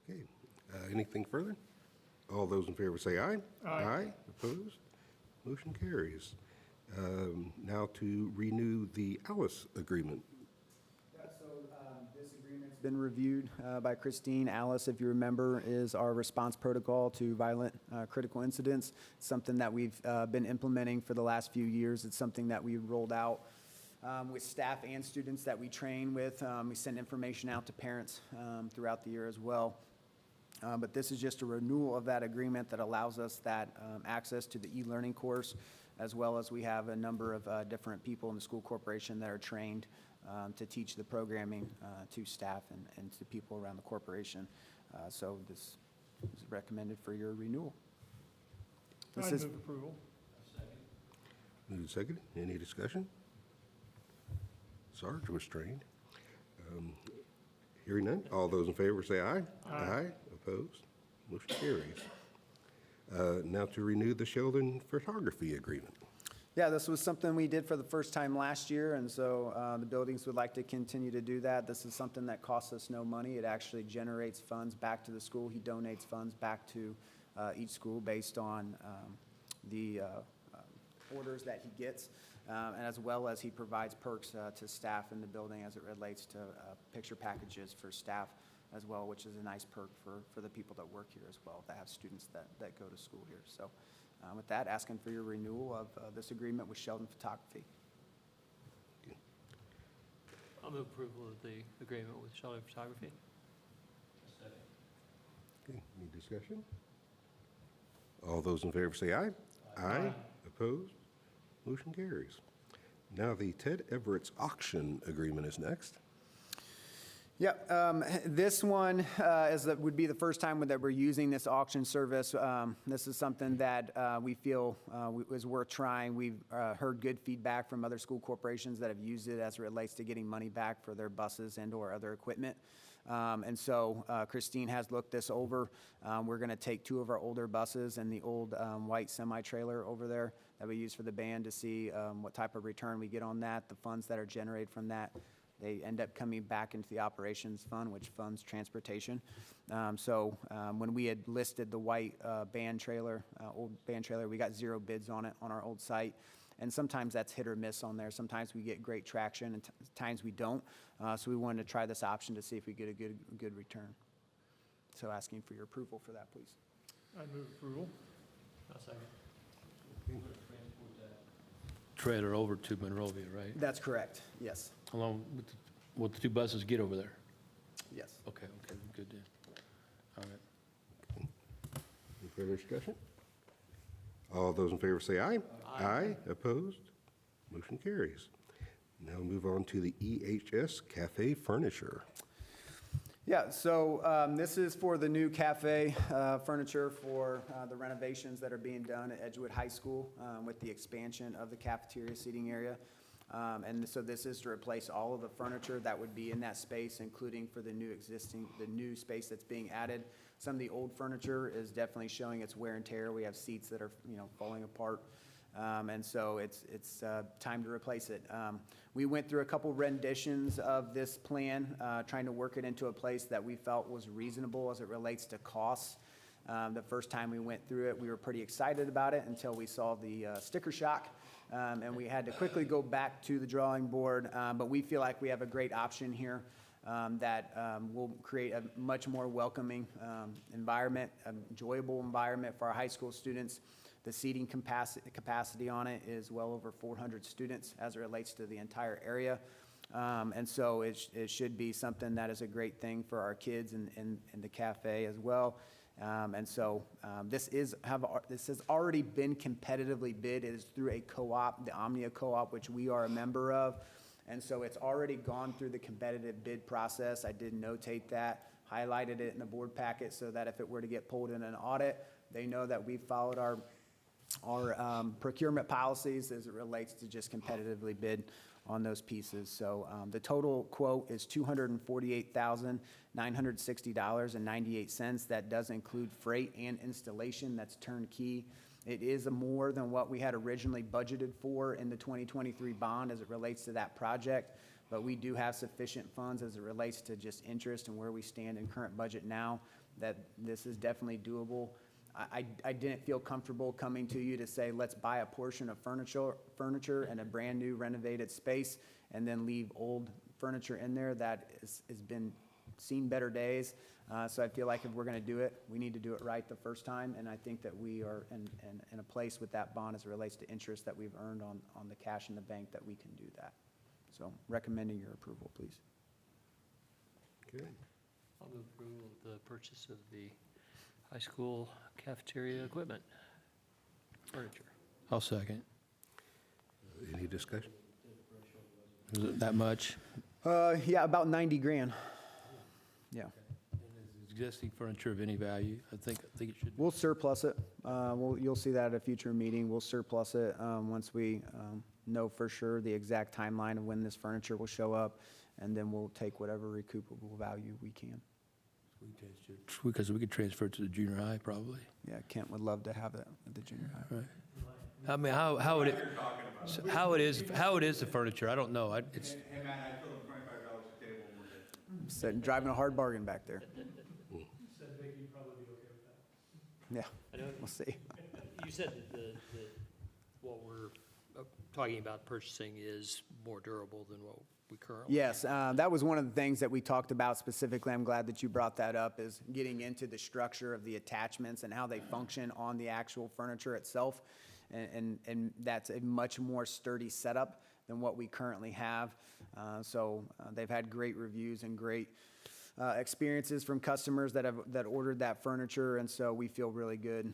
Okay. Anything further? All those in favor say aye. Aye. Opposed? Motion carries. Now to renew the Alice agreement. Yeah, so this agreement's been reviewed by Christine. Alice, if you remember, is our response protocol to violent critical incidents. It's something that we've been implementing for the last few years. It's something that we rolled out with staff and students that we train with. We send information out to parents throughout the year as well. But this is just a renewal of that agreement that allows us that access to the e-learning course, as well as we have a number of different people in the school corporation that are trained to teach the programming to staff and to people around the corporation. So this is recommended for your renewal. I move approval. Moved and seconded. Any discussion? Sarge was trained. Hearing none, all those in favor say aye. Aye. Opposed? Motion carries. Now to renew the Sheldon photography agreement. Yeah, this was something we did for the first time last year, and so the buildings would like to continue to do that. This is something that costs us no money. It actually generates funds back to the school. He donates funds back to each school based on the orders that he gets, and as well as he provides perks to staff in the building as it relates to picture packages for staff as well, which is a nice perk for the people that work here as well, that have students that go to school here. So with that, asking for your renewal of this agreement with Sheldon Photography. I'll move approval of the agreement with Sheldon Photography. Okay, any discussion? All those in favor say aye. Aye. Opposed? Motion carries. Now the Ted Everett's auction agreement is next. Yep, this one would be the first time that we're using this auction service. This is something that we feel is worth trying. We've heard good feedback from other school corporations that have used it as it relates to getting money back for their buses and or other equipment. And so Christine has looked this over. We're going to take 2 of our older buses and the old white semi-trailer over there that we use for the band to see what type of return we get on that, the funds that are generated from that. They end up coming back into the operations fund, which funds transportation. When we had listed the white band trailer, old band trailer, we got 0 bids on it on our old site. And sometimes that's hit or miss on there. Sometimes we get great traction and times we don't. So we wanted to try this option to see if we get a good return. So asking for your approval for that, please. I move approval. I'll second. Trailer over to Monrovia, right? That's correct, yes. Along with the 2 buses get over there? Yes. Okay, good deal. All right. Any further discussion? All those in favor say aye. Aye. Opposed? Motion carries. Now move on to the EHS Cafe Furniture. Yeah, so this is for the new cafe furniture for the renovations that are being done at Edgewood High School with the expansion of the cafeteria seating area. And so this is to replace all of the furniture that would be in that space, including for the new space that's being added. Some of the old furniture is definitely showing its wear and tear. We have seats that are, falling apart. And so it's time to replace it. We went through a couple renditions of this plan, trying to work it into a place that we felt was reasonable as it relates to costs. The first time we went through it, we were pretty excited about it until we saw the sticker shock. And we had to quickly go back to the drawing board. But we feel like we have a great option here that will create a much more welcoming environment, enjoyable environment for our high school students. The seating capacity on it is well over 400 students as it relates to the entire area. And so it should be something that is a great thing for our kids and the cafe as well. And so this has already been competitively bid. It is through a co-op, the Omnia Co-op, which we are a member of. And so it's already gone through the competitive bid process. I did notate that, highlighted it in the board packet so that if it were to get pulled in an audit, they know that we followed our procurement policies as it relates to just competitively bid on those pieces. So the total quote is $248,960.98. That does include freight and installation. That's turnkey. It is more than what we had originally budgeted for in the 2023 bond as it relates to that project, but we do have sufficient funds as it relates to just interest and where we stand in current budget now that this is definitely doable. I didn't feel comfortable coming to you to say, let's buy a portion of furniture in a brand new renovated space and then leave old furniture in there that has been seen better days. So I feel like if we're going to do it, we need to do it right the first time. And I think that we are in a place with that bond as it relates to interest that we've earned on the cash in the bank that we can do that. So recommending your approval, please. Good. I'll move approval of the purchase of the high school cafeteria equipment, furniture. I'll second. Any discussion? Is it that much? Yeah, about 90 grand. Yeah. Is existing furniture of any value? I think it should. We'll surplus it. You'll see that at a future meeting. We'll surplus it once we know for sure the exact timeline of when this furniture will show up, and then we'll take whatever recoupable value we can. Because we could transfer it to the junior high, probably. Yeah, Kent would love to have it at the junior high. Right. I mean, how would it, how it is the furniture, I don't know. It's, Hey, man, I told him $25 a table and we're good. Sitting, driving a hard bargain back there. Said Vicky, you'd probably be okay with that. Yeah, I know. we'll see. You said that what we're talking about purchasing is more durable than what we currently. Yes, that was one of the things that we talked about specifically. I'm glad that you brought that up, is getting into the structure of the attachments and how they function on the actual furniture itself. And that's a much more sturdy setup than what we currently have. So they've had great reviews and great experiences from customers that ordered that furniture, and so we feel really good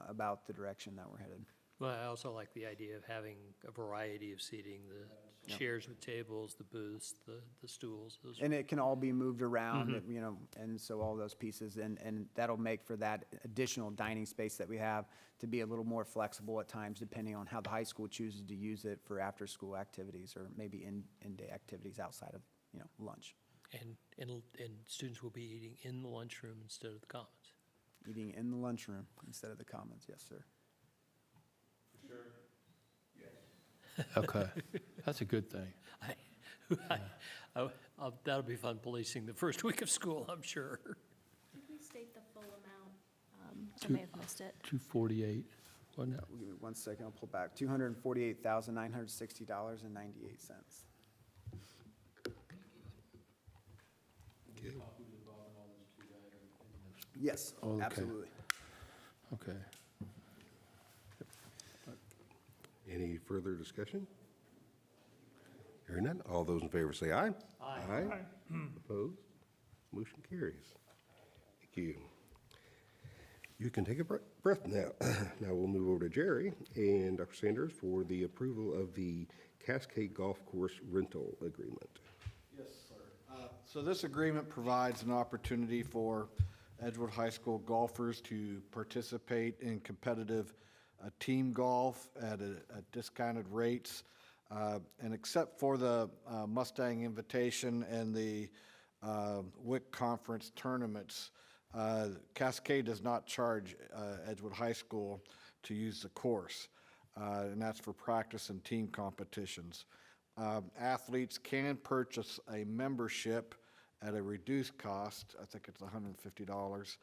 about the direction that we're headed. Well, I also like the idea of having a variety of seating, the chairs with tables, the booths, the stools. Those And it can all be moved around, you know, and so all those pieces, and that'll make for that additional dining space that we have to be a little more flexible at times, depending on how the high school chooses to use it for after-school activities or maybe in-day activities outside of, you know, lunch. And students will be eating in the lunchroom instead of the commons. Eating in the lunchroom instead of the commons, yes, sir. okay, that's a good thing. That'll be fun policing the first week of school, I'm sure. Did we state the full amount? I may have missed it. 248, wasn't it? Give me 1 second, I'll pull back. $248,960.98. Yes, Oh, okay. absolutely. Okay. Any further discussion? Hearing none, all those in favor say aye. Aye. Opposed? Motion carries. Thank you. You can take a breath now. Now we'll move over to Jerry and Dr. Sanders for the approval of the Cascade Golf Course rental agreement. Yes, sir. So this agreement provides an opportunity for Edgewood High School golfers to participate in competitive team golf at discounted rates. And except for the Mustang Invitation and the WIC Conference tournaments, Cascade does not charge Edgewood High School to use the course, and that's for practice and team competitions. Athletes can purchase a membership at a reduced cost. I think it's $150.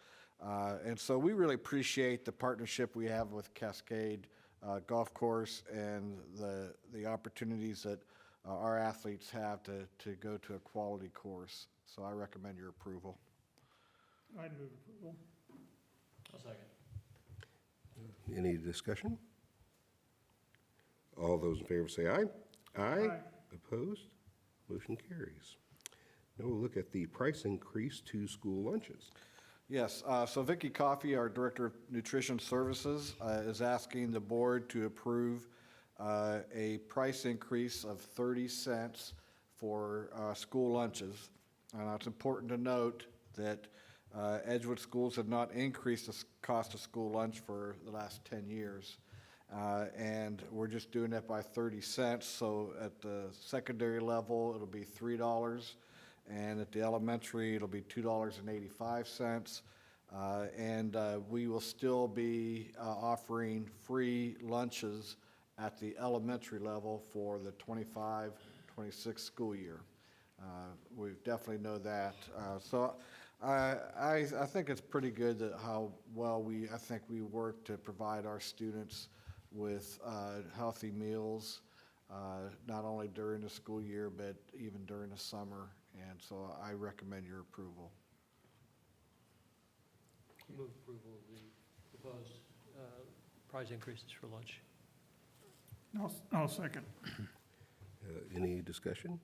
And so we really appreciate the partnership we have with Cascade Golf Course and the opportunities that our athletes have to go to a quality course. So I recommend your approval. I'd move approval. I'll second. Any discussion? All those in favor say aye. Aye. Opposed? Motion carries. Now we'll look at the price increase to school lunches. Yes, so Vicky Coffey, our Director of Nutrition Services, is asking the board to approve a price increase of 30 cents for school lunches. And it's important to note that Edgewood schools have not increased the cost of school lunch for the last 10 years. And we're just doing it by 30 cents. So at the secondary level, it'll be $3. And at the elementary, it'll be $2.85. And we will still be offering free lunches at the elementary level for the 25-26 school year. We definitely know that. So I think it's pretty good that how well I think we work to provide our students with healthy meals, not only during the school year, but even during the summer. And so I recommend your approval. Move approval of the proposed price increases for lunch. I'll second. Any discussion?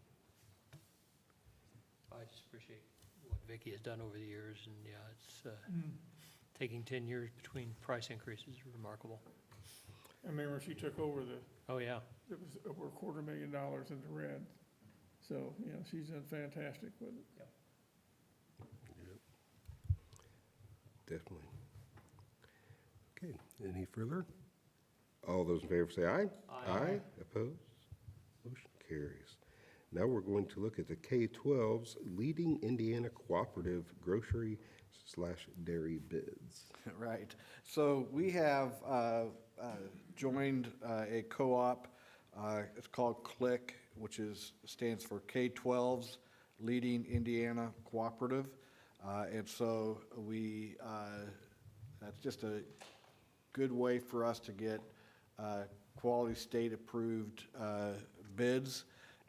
I just appreciate what Vicky has done over the years, and yeah, it's taking 10 years between price increases is remarkable. I remember she took over Oh, yeah. it was over $250,000 in the red. So, you know, she's done fantastic with it. Yep. Definitely. Okay, any further? All those in favor say aye. Aye. Opposed? Motion carries. Now we're going to look at the K-12's Leading Indiana Cooperative Grocery/Dairy Bids. Right. So we have joined a co-op. It's called CLIC, which stands for K-12's Leading Indiana Cooperative. And so that's just a good way for us to get quality state-approved bids.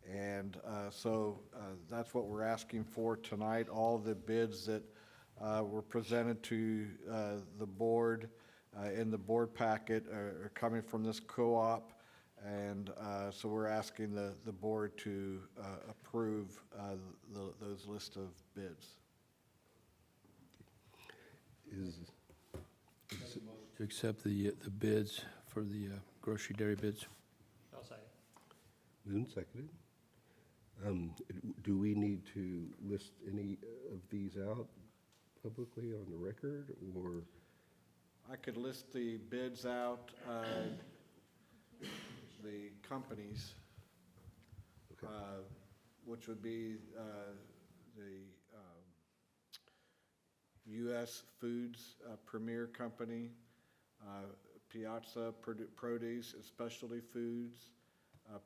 And so that's what we're asking for tonight. All the bids that were presented to the board in the board packet are coming from this co-op. And so we're asking the board to approve those list of bids. To accept the bids for the grocery dairy bids. I'll second. Moved and seconded. Do we need to list any of these out publicly on the record, or? I could list the bids out, the companies, which would be the U.S. Foods Premier Company, Piazza Produce and Specialty Foods,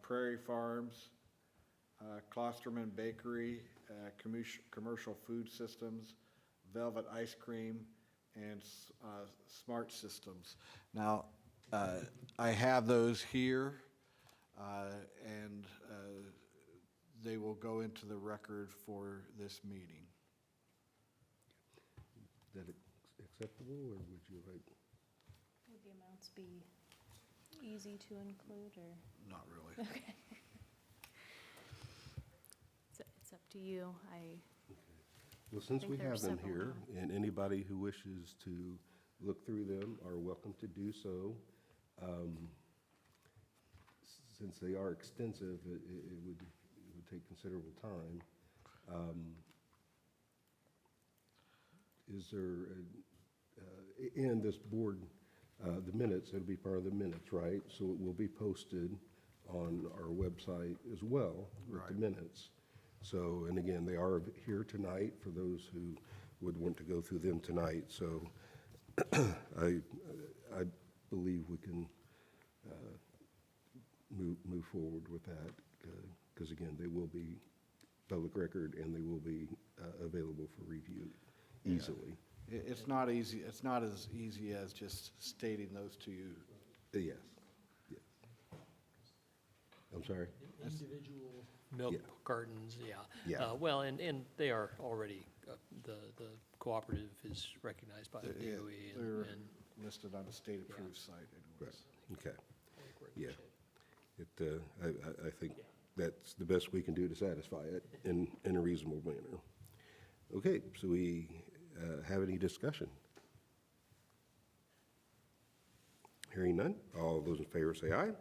Prairie Farms, Klosterman Bakery, Commercial Food Systems, Velvet Ice Cream, and Smart Systems. Now, I have those here, and they will go into the record for this meeting. Is that acceptable, or would you like? Would the amounts be easy to include, or? Not really. Okay. It's up to you. Well, since we think there are have them several here, and anybody who wishes to look through them are welcome to do so. Since they are extensive, it would take considerable time. Is there, in this board, the minutes, it'll be part of the minutes, right? So it will be posted on our website as well with the minutes. So, and again, they are here tonight for those who would want to go through them tonight. So I believe we can move forward with that because again, they will be public record and they will be available for review easily. It's not easy. It's not as easy as just stating those to you. Yes. Yes. I'm sorry? Individual milk cartons, yeah. Yeah. Well, and they are already, the cooperative is recognized by the DOE. They're and listed on the state-approved site anyways. Okay. Yeah. I think that's the best we can do to satisfy it in a reasonable manner. Okay, so we have any discussion? Hearing none, all those in favor say aye.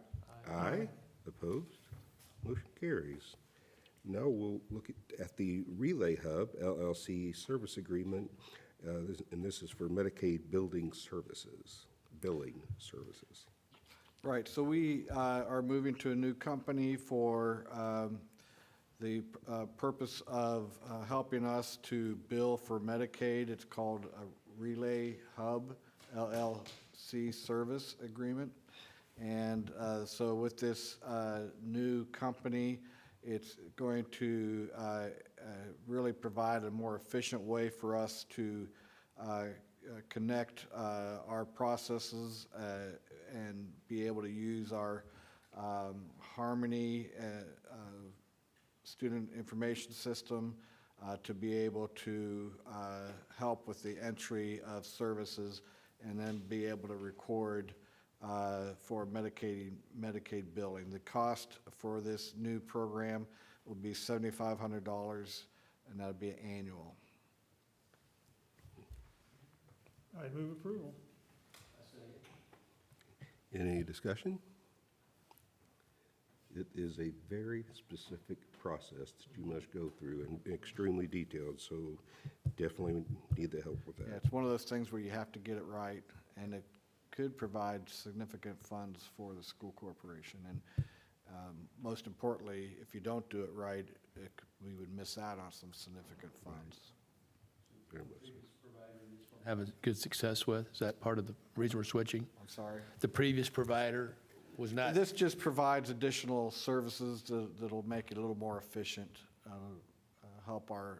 Aye. Opposed? Motion carries. Now we'll look at the Relay Hub LLC service agreement, and this is for Medicaid billing services. Right, so we are moving to a new company for the purpose of helping us to bill for Medicaid. It's called a Relay Hub LLC service agreement. And so with this new company, it's going to really provide a more efficient way for us to connect our processes and be able to use our Harmony student information system to be able to help with the entry of services and then be able to record for Medicaid billing. The cost for this new program will be $7,500, and that'll be annual. I move approval. Any discussion? It is a very specific process that you must go through and extremely detailed, so definitely need the help with that. Yeah, it's one of those things where you have to get it right, and it could provide significant funds for the school corporation. And Most importantly, if you don't do it right, we would miss out on some significant funds. Very much so. Having good success with? Is that part of the reason we're switching? I'm sorry? The previous provider was not, This just provides additional services that'll make it a little more efficient, help our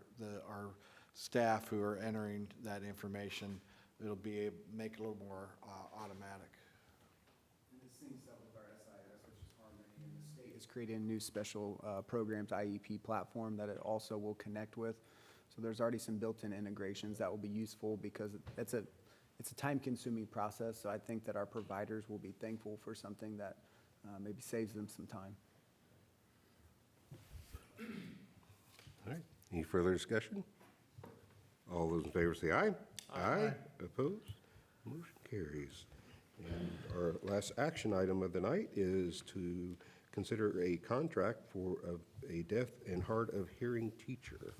staff who are entering that information. It'll make it a little more automatic. This syncs up with our SIS, which is Harmony, and the state is creating a new special programs IEP platform that it also will connect with. So there's already some built-in integrations that will be useful because it's a time-consuming process. So I think that our providers will be thankful for something that maybe saves them some time. All right, any further discussion? All those in favor say aye. Aye. Opposed? Motion carries. And our last action item of the night is to consider a contract for a deaf and hard of hearing teacher.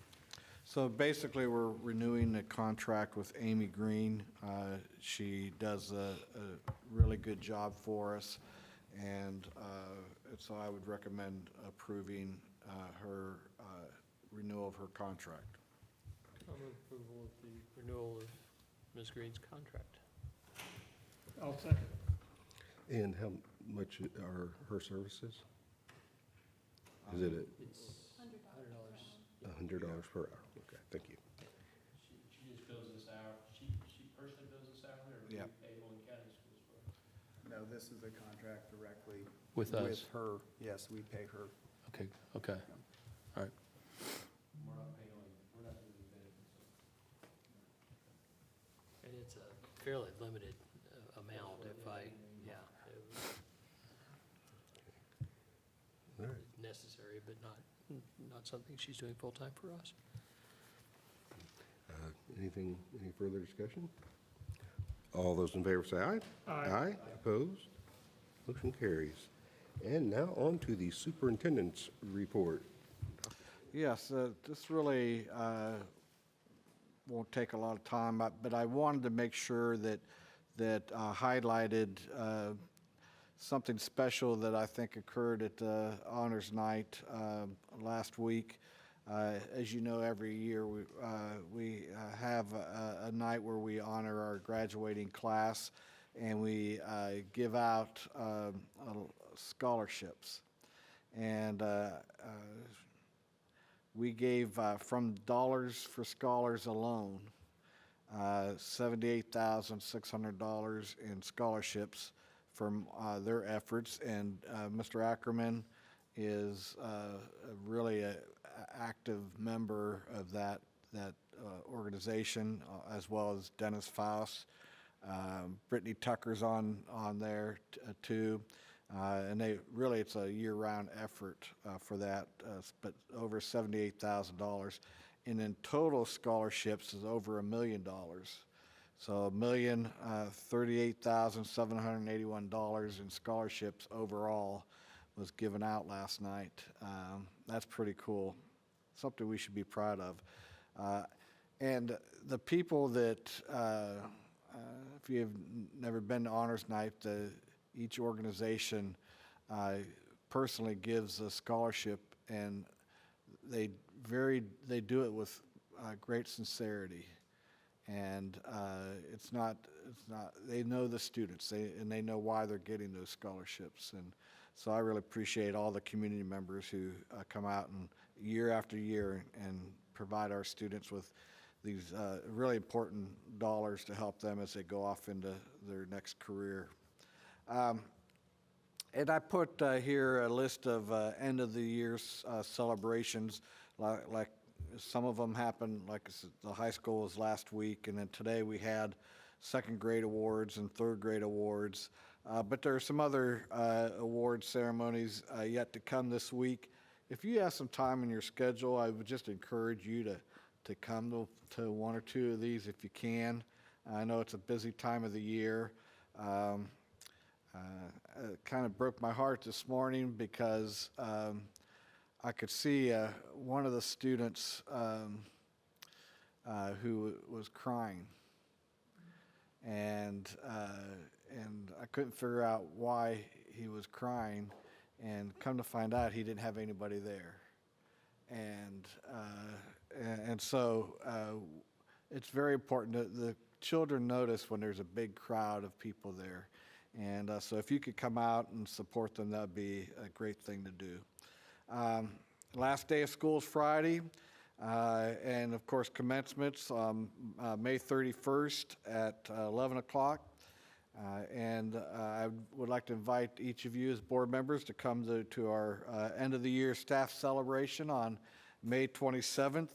So basically, we're renewing the contract with Amy Green. She does a really good job for us, and so I would recommend approving her renewal of her contract. I'll move approval of the renewal of Ms. Green's contract. I'll second. And how much are her services? Is it It's $100. $100 per hour? Okay, thank you. She just bills us out. She personally bills us out, or do we Yeah. pay Owen County Schools for it? No, this is a contract directly With us? with her. Yes, we pay her. okay, okay. All right. We're not paying Owen, we're not doing benefits. And it's a fairly limited amount if I, yeah. All right. Necessary, but not something she's doing full-time for us. Any further discussion? All those in favor say aye. Aye. Opposed? Motion carries. And now on to the superintendent's report. Yes, this really won't take a lot of time, but I wanted to make sure that highlighted something special that I think occurred at the Honors Night last week. As you know, every year we have a night where we honor our graduating class, and we give out scholarships. And we gave from Dollars for Scholars alone $78,600 in scholarships from their efforts, and Mr. Ackerman is really an active member of that organization, as well as Dennis Faust. Brittany Tucker's on there too. And it's a year-round effort for that, but over $78,000. And in total scholarships is over $1 million. So $1,038,781 in scholarships overall was given out last night. That's pretty cool, something we should be proud of. And the people that, if you've never been to Honors Night, each organization personally gives a scholarship, and they do it with great sincerity. And they know the students, and they know why they're getting those scholarships. And so I really appreciate all the community members who come out and year after year and provide our students with these really important dollars to help them as they go off into their next career. And I put here a list of end of the year celebrations, like some of them happened, like the high school was last week, and then today we had second grade awards and third grade awards. But there are some other award ceremonies yet to come this week. If you have some time in your schedule, I would just encourage you to come to one or two of these if you can. I know it's a busy time of the year. It kind of broke my heart this morning because I could see one of the students who was crying, and I couldn't figure out why he was crying, and come to find out he didn't have anybody there. And so it's very important that the children notice when there's a big crowd of people there. And so if you could come out and support them, that would be a great thing to do. Last day of school is Friday. And of course, commencement's May 31st at 11 o'clock. And I would like to invite each of you as board members to come to our end of the year staff celebration on May 27th.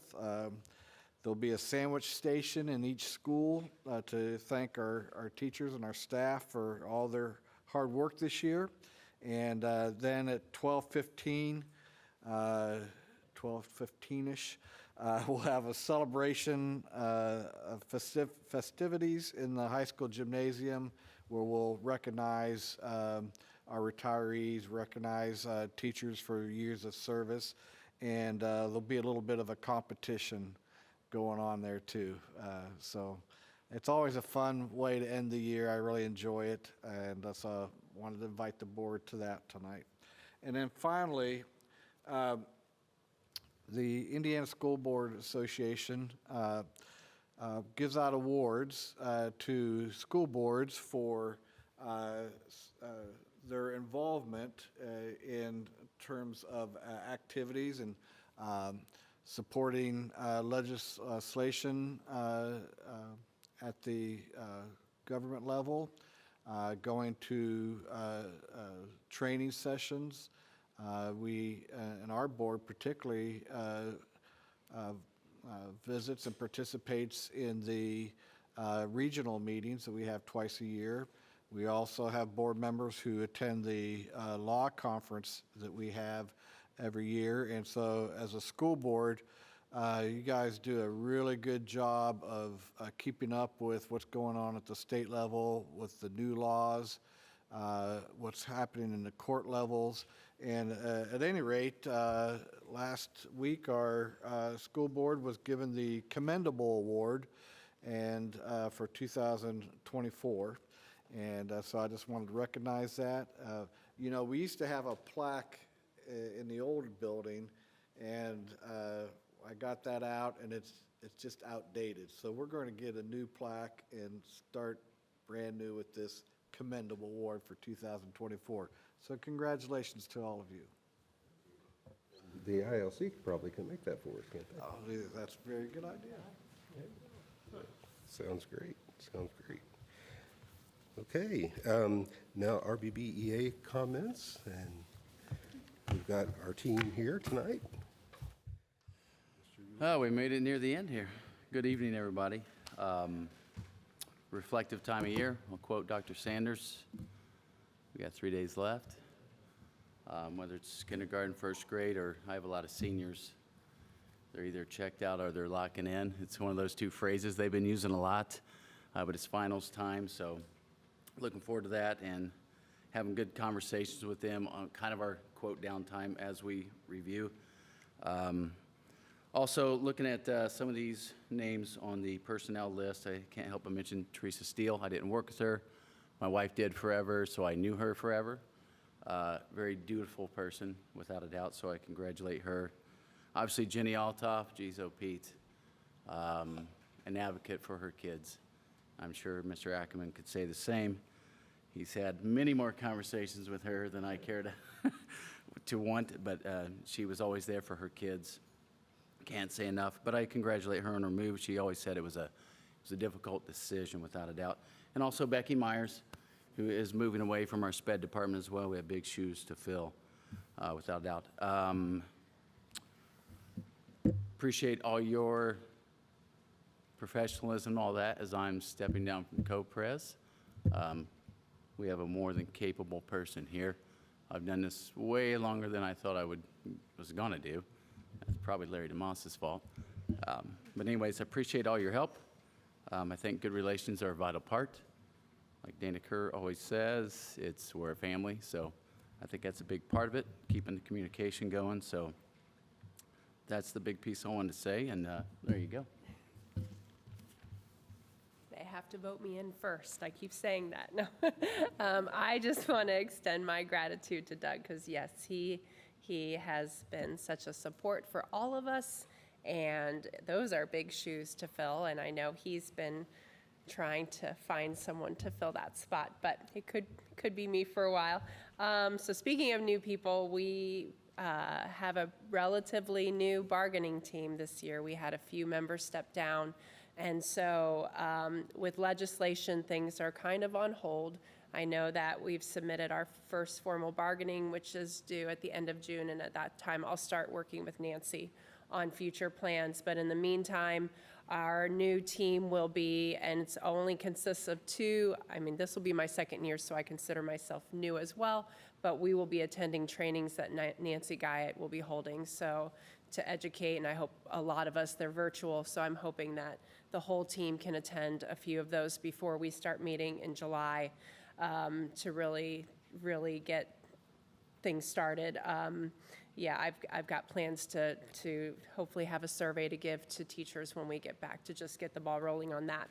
There'll be a sandwich station in each school to thank our teachers and our staff for all their hard work this year. And then at 12:15-ish, we'll have a celebration of festivities in the high school gymnasium where we'll recognize our retirees, recognize teachers for years of service, and there'll be a little bit of a competition going on there too. So it's always a fun way to end the year. I really enjoy it, and so I wanted to invite the board to that tonight. And then finally, the Indiana School Board Association gives out awards to school boards for their involvement in terms of activities and supporting legislation at the government level, going to training sessions. We, in our board particularly, visits and participates in the regional meetings that we have twice a year. We also have board members who attend the law conference that we have every year. And so as a school board, you guys do a really good job of keeping up with what's going on at the state level, with the new laws, what's happening in the court levels. And at any rate, last week our school board was given the Commendable Award and for 2024. And so I just wanted to recognize that. You know, we used to have a plaque in the old building, and I got that out, and it's just outdated. So we're going to get a new plaque and start brand new with this Commendable Award for 2024. So congratulations to all of you. The ILC probably can make that for us, can't they? Oh, that's a very good idea. Sounds great. Sounds great. Okay, now RBBEA comments, and we've got our team here tonight. Oh, we made it near the end here. Good evening, everybody. Reflective time of year. I'll quote Dr. Sanders. We got 3 days left. Whether it's kindergarten, first grade, or I have a lot of seniors. They're either checked out or they're locking in. It's one of those two phrases they've been using a lot, but it's finals time, so looking forward to that and having good conversations with them on kind of our quote downtime as we review. Also, looking at some of these names on the personnel list, I can't help but mention Teresa Steele. I didn't work with her. My wife did forever, so I knew her forever. Very dutiful person, without a doubt, so I congratulate her. Obviously, Jenny Altoff, geez, oh Pete, an advocate for her kids. I'm sure Mr. Ackerman could say the same. He's had many more conversations with her than I care to want, but she was always there for her kids. Can't say enough, but I congratulate her on her move. She always said it was a difficult decision, without a doubt. And also Becky Myers, who is moving away from our SPED department as well. We have big shoes to fill, without a doubt. Appreciate all your professionalism and all that as I'm stepping down from co-pres. We have a more than capable person here. I've done this way longer than I thought I was gonna do. That's probably Larry DeMoss's fault. But anyways, I appreciate all your help. I think good relations are a vital part. Like Dana Kerr always says, we're a family, so I think that's a big part of it, keeping the communication going. So that's the big piece I wanted to say, and there you go. They have to vote me in first. I keep saying that. No. I just want to extend my gratitude to Doug because, yes, he has been such a support for all of us, and those are big shoes to fill, and I know he's been trying to find someone to fill that spot, but it could be me for a while. So speaking of new people, we have a relatively new bargaining team this year. We had a few members step down, and so with legislation, things are kind of on hold. I know that we've submitted our first formal bargaining, which is due at the end of June, and at that time, I'll start working with Nancy on future plans. But in the meantime, our new team will be, and it only consists of two. I mean, this will be my second year, so I consider myself new as well, but we will be attending trainings that Nancy Guyett will be holding, so to educate, and I hope a lot of us, they're virtual, so I'm hoping that the whole team can attend a few of those before we start meeting in July to really get things started. Yeah, I've got plans to hopefully have a survey to give to teachers when we get back to just get the ball rolling on that.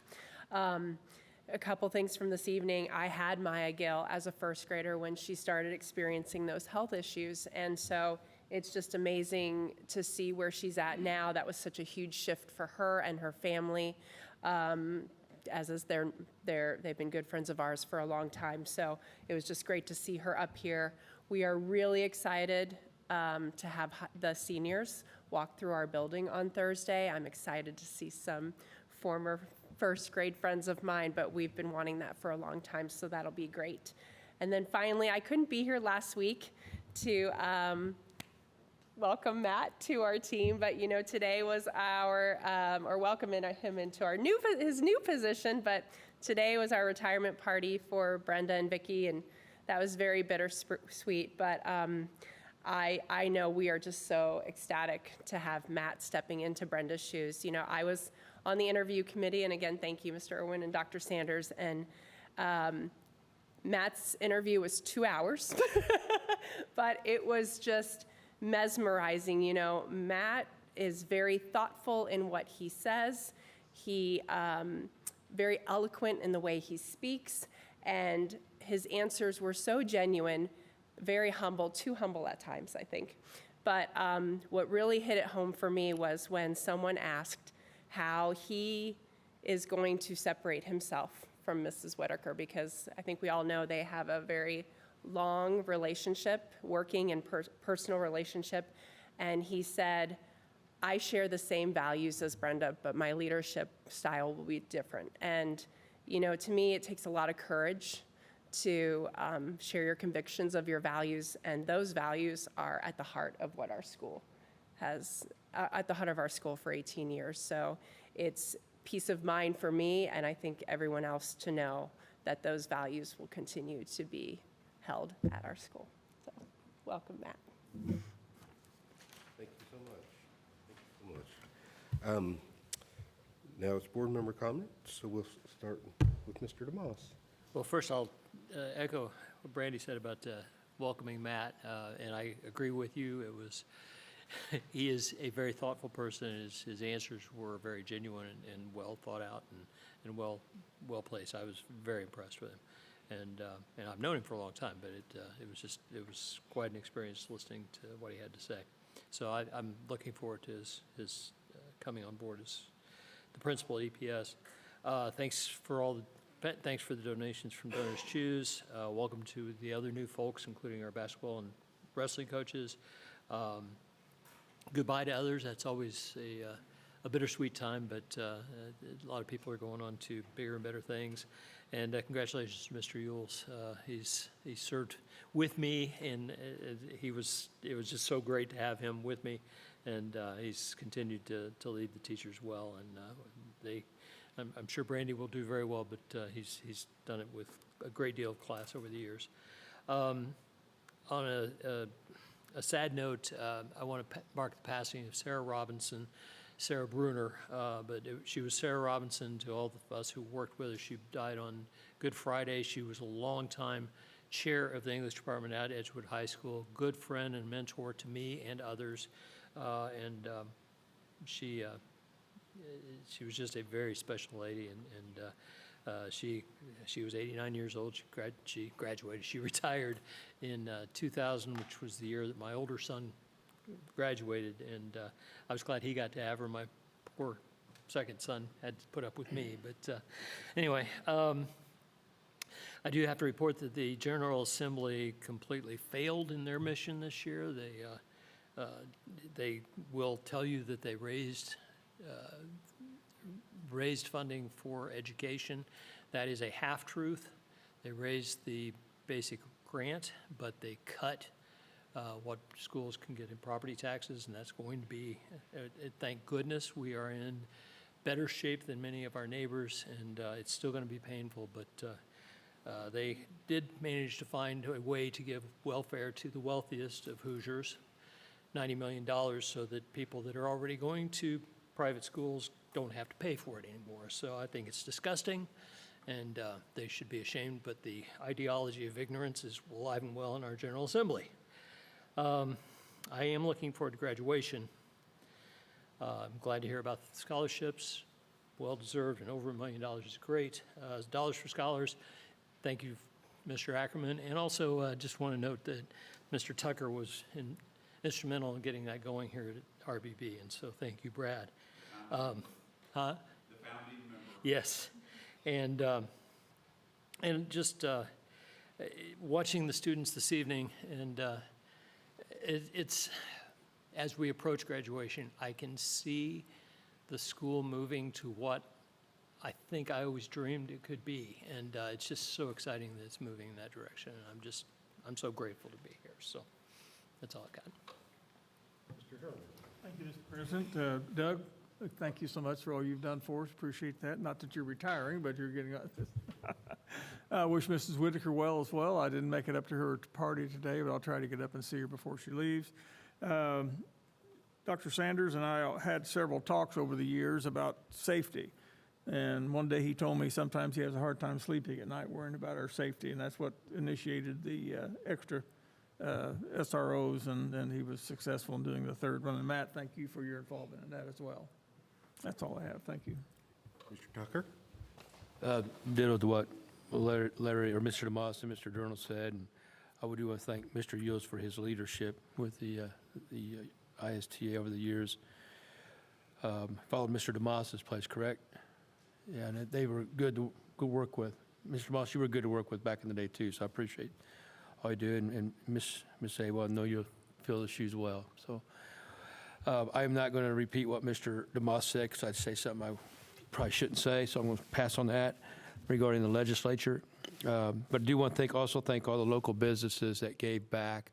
A couple things from this evening. I had Maya Gill as a first grader when she started experiencing those health issues, and so it's just amazing to see where she's at now. That was such a huge shift for her and her family, as is they've been good friends of ours for a long time. So it was just great to see her up here. We are really excited to have the seniors walk through our building on Thursday. I'm excited to see some former first grade friends of mine, but we've been wanting that for a long time, so that'll be great. And then finally, I couldn't be here last week to welcome Matt to our team, but you know, today was our, or welcoming him into his new position, but today was our retirement party for Brenda and Vicki, and that was very bittersweet, but I know we are just so ecstatic to have Matt stepping into Brenda's shoes. You know, I was on the interview committee, and again, thank you, Mr. Irwin and Dr. Sanders, and Matt's interview was 2 hours, but it was just mesmerizing. You know, Matt is very thoughtful in what he says. He very eloquent in the way he speaks, and his answers were so genuine, very humble, too humble at times, I think. But what really hit it home for me was when someone asked how he is going to separate himself from Mrs. Whitaker, because I think we all know they have a very long relationship, working and personal relationship, and he said, I share the same values as Brenda, but my leadership style will be different. And you know, to me, it takes a lot of courage to share your convictions of your values, and those values are at the heart of what our school has, at the heart of our school for 18 years. So it's peace of mind for me, and I think everyone else, to know that those values will continue to be held at our school. So welcome, Matt. Thank you so much. Thank you so much. Now it's board member comments, so we'll start with Mr. DeMoss. Well, first I'll echo what Brandy said about welcoming Matt, and I agree with you. It was, he is a very thoughtful person. His answers were very genuine and well thought out and well placed. I was very impressed with him, and I've known him for a long time, but it was quite an experience listening to what he had to say. So I'm looking forward to his coming on board as the principal at EPS. Thanks for the donations from Donors Choose. Welcome to the other new folks, including our basketball and wrestling coaches. Goodbye to others. That's always a bittersweet time, but a lot of people are going on to bigger and better things. And congratulations to Mr. Yules. He served with me, and it was just so great to have him with me. And he's continued to lead the teachers well, and I'm sure Brandy will do very well, but he's done it with a great deal of class over the years. On a sad note, I want to mark the passing of Sarah Robinson, Sarah Bruner, but she was Sarah Robinson to all of us who worked with her. She died on Good Friday. She was a longtime chair of the English department at Edgewood High School, good friend and mentor to me and others, and she was just a very special lady, and She was 89 years old. She graduated. She retired in 2000, which was the year that my older son graduated, and I was glad he got to have her. My poor second son had to put up with me. But anyway, I do have to report that the General Assembly completely failed in their mission this year. They will tell you that they raised funding for education. That is a half-truth. They raised the basic grant, but they cut what schools can get in property taxes, and that's going to be, thank goodness, we are in better shape than many of our neighbors, and it's still going to be painful, but they did manage to find a way to give welfare to the wealthiest of Hoosiers, $90 million, so that people that are already going to private schools don't have to pay for it anymore. So I think it's disgusting, and they should be ashamed, but the ideology of ignorance is alive and well in our General Assembly. I am looking forward to graduation. I'm glad to hear about the scholarships, well-deserved, and over $1 million is great. Dollars for Scholars, thank you, Mr. Ackerman, and also just want to note that Mr. Tucker was instrumental in getting that going here at RBB, and so thank you, Brad. The founding member. Yes, and just watching the students this evening, and it's as we approach graduation, I can see the school moving to what I think I always dreamed it could be, and it's just so exciting that it's moving in that direction, and I'm so grateful to be here. So that's all I got. Mr. Hurley. Thank you, Mr. President. Doug, thank you so much for all you've done for us. Appreciate that. Not that you're retiring, but you're getting out this. I wish Mrs. Whitaker well as well. I didn't make it up to her party today, but I'll try to get up and see her before she leaves. Dr. Sanders and I had several talks over the years about safety. And one day he told me sometimes he has a hard time sleeping at night worrying about our safety, and that's what initiated the extra SROs, and he was successful in doing the third one. And Matt, thank you for your involvement in that as well. That's all I have. Thank you. Mr. Tucker? Ditto to what Larry or Mr. DeMoss and Mr. Durnall said, and I would do want to thank Mr. Yields for his leadership with the ISTA over the years. Followed Mr. DeMoss's place, correct? Yeah, and they were good to work with. Mr. DeMoss, you were good to work with back in the day too, so I appreciate all you do. And Miss A, well, I know you'll fill the shoes well. So I am not going to repeat what Mr. DeMoss said, because I'd say something I probably shouldn't say, so I'm going to pass on that regarding the legislature. But I do want to also thank all the local businesses that gave back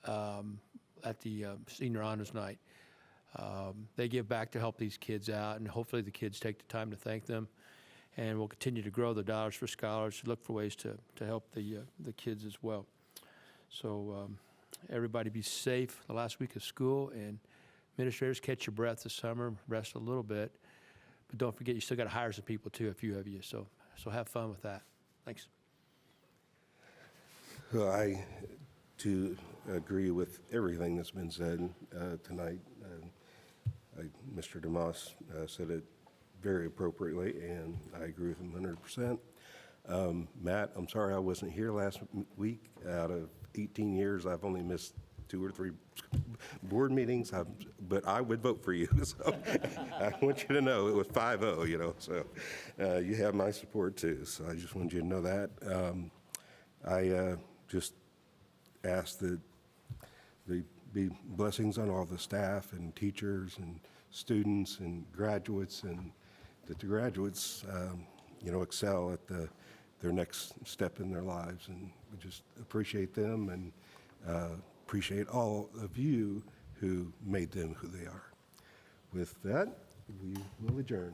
at the Senior Honors Night. They give back to help these kids out, and hopefully the kids take the time to thank them. And we'll continue to grow the Dollars for Scholars, look for ways to help the kids as well. So everybody be safe the last week of school, and administrators, catch your breath this summer, rest a little bit. But don't forget, you still got to hire some people too, a few of you. So have fun with that. Thanks. Well, I too agree with everything that's been said tonight. Mr. DeMoss said it very appropriately, and I agree with him 100%. Matt, I'm sorry I wasn't here last week. Out of 18 years, I've only missed 2 or 3 board meetings, but I would vote for you. So I want you to know it was 5-0, you know, so you have my support too. So I just wanted you to know that. I just ask that there be blessings on all the staff and teachers and students and graduates, and that the graduates, excel at their next step in their lives. And we just appreciate them, and appreciate all of you who made them who they are. With that, we will adjourn.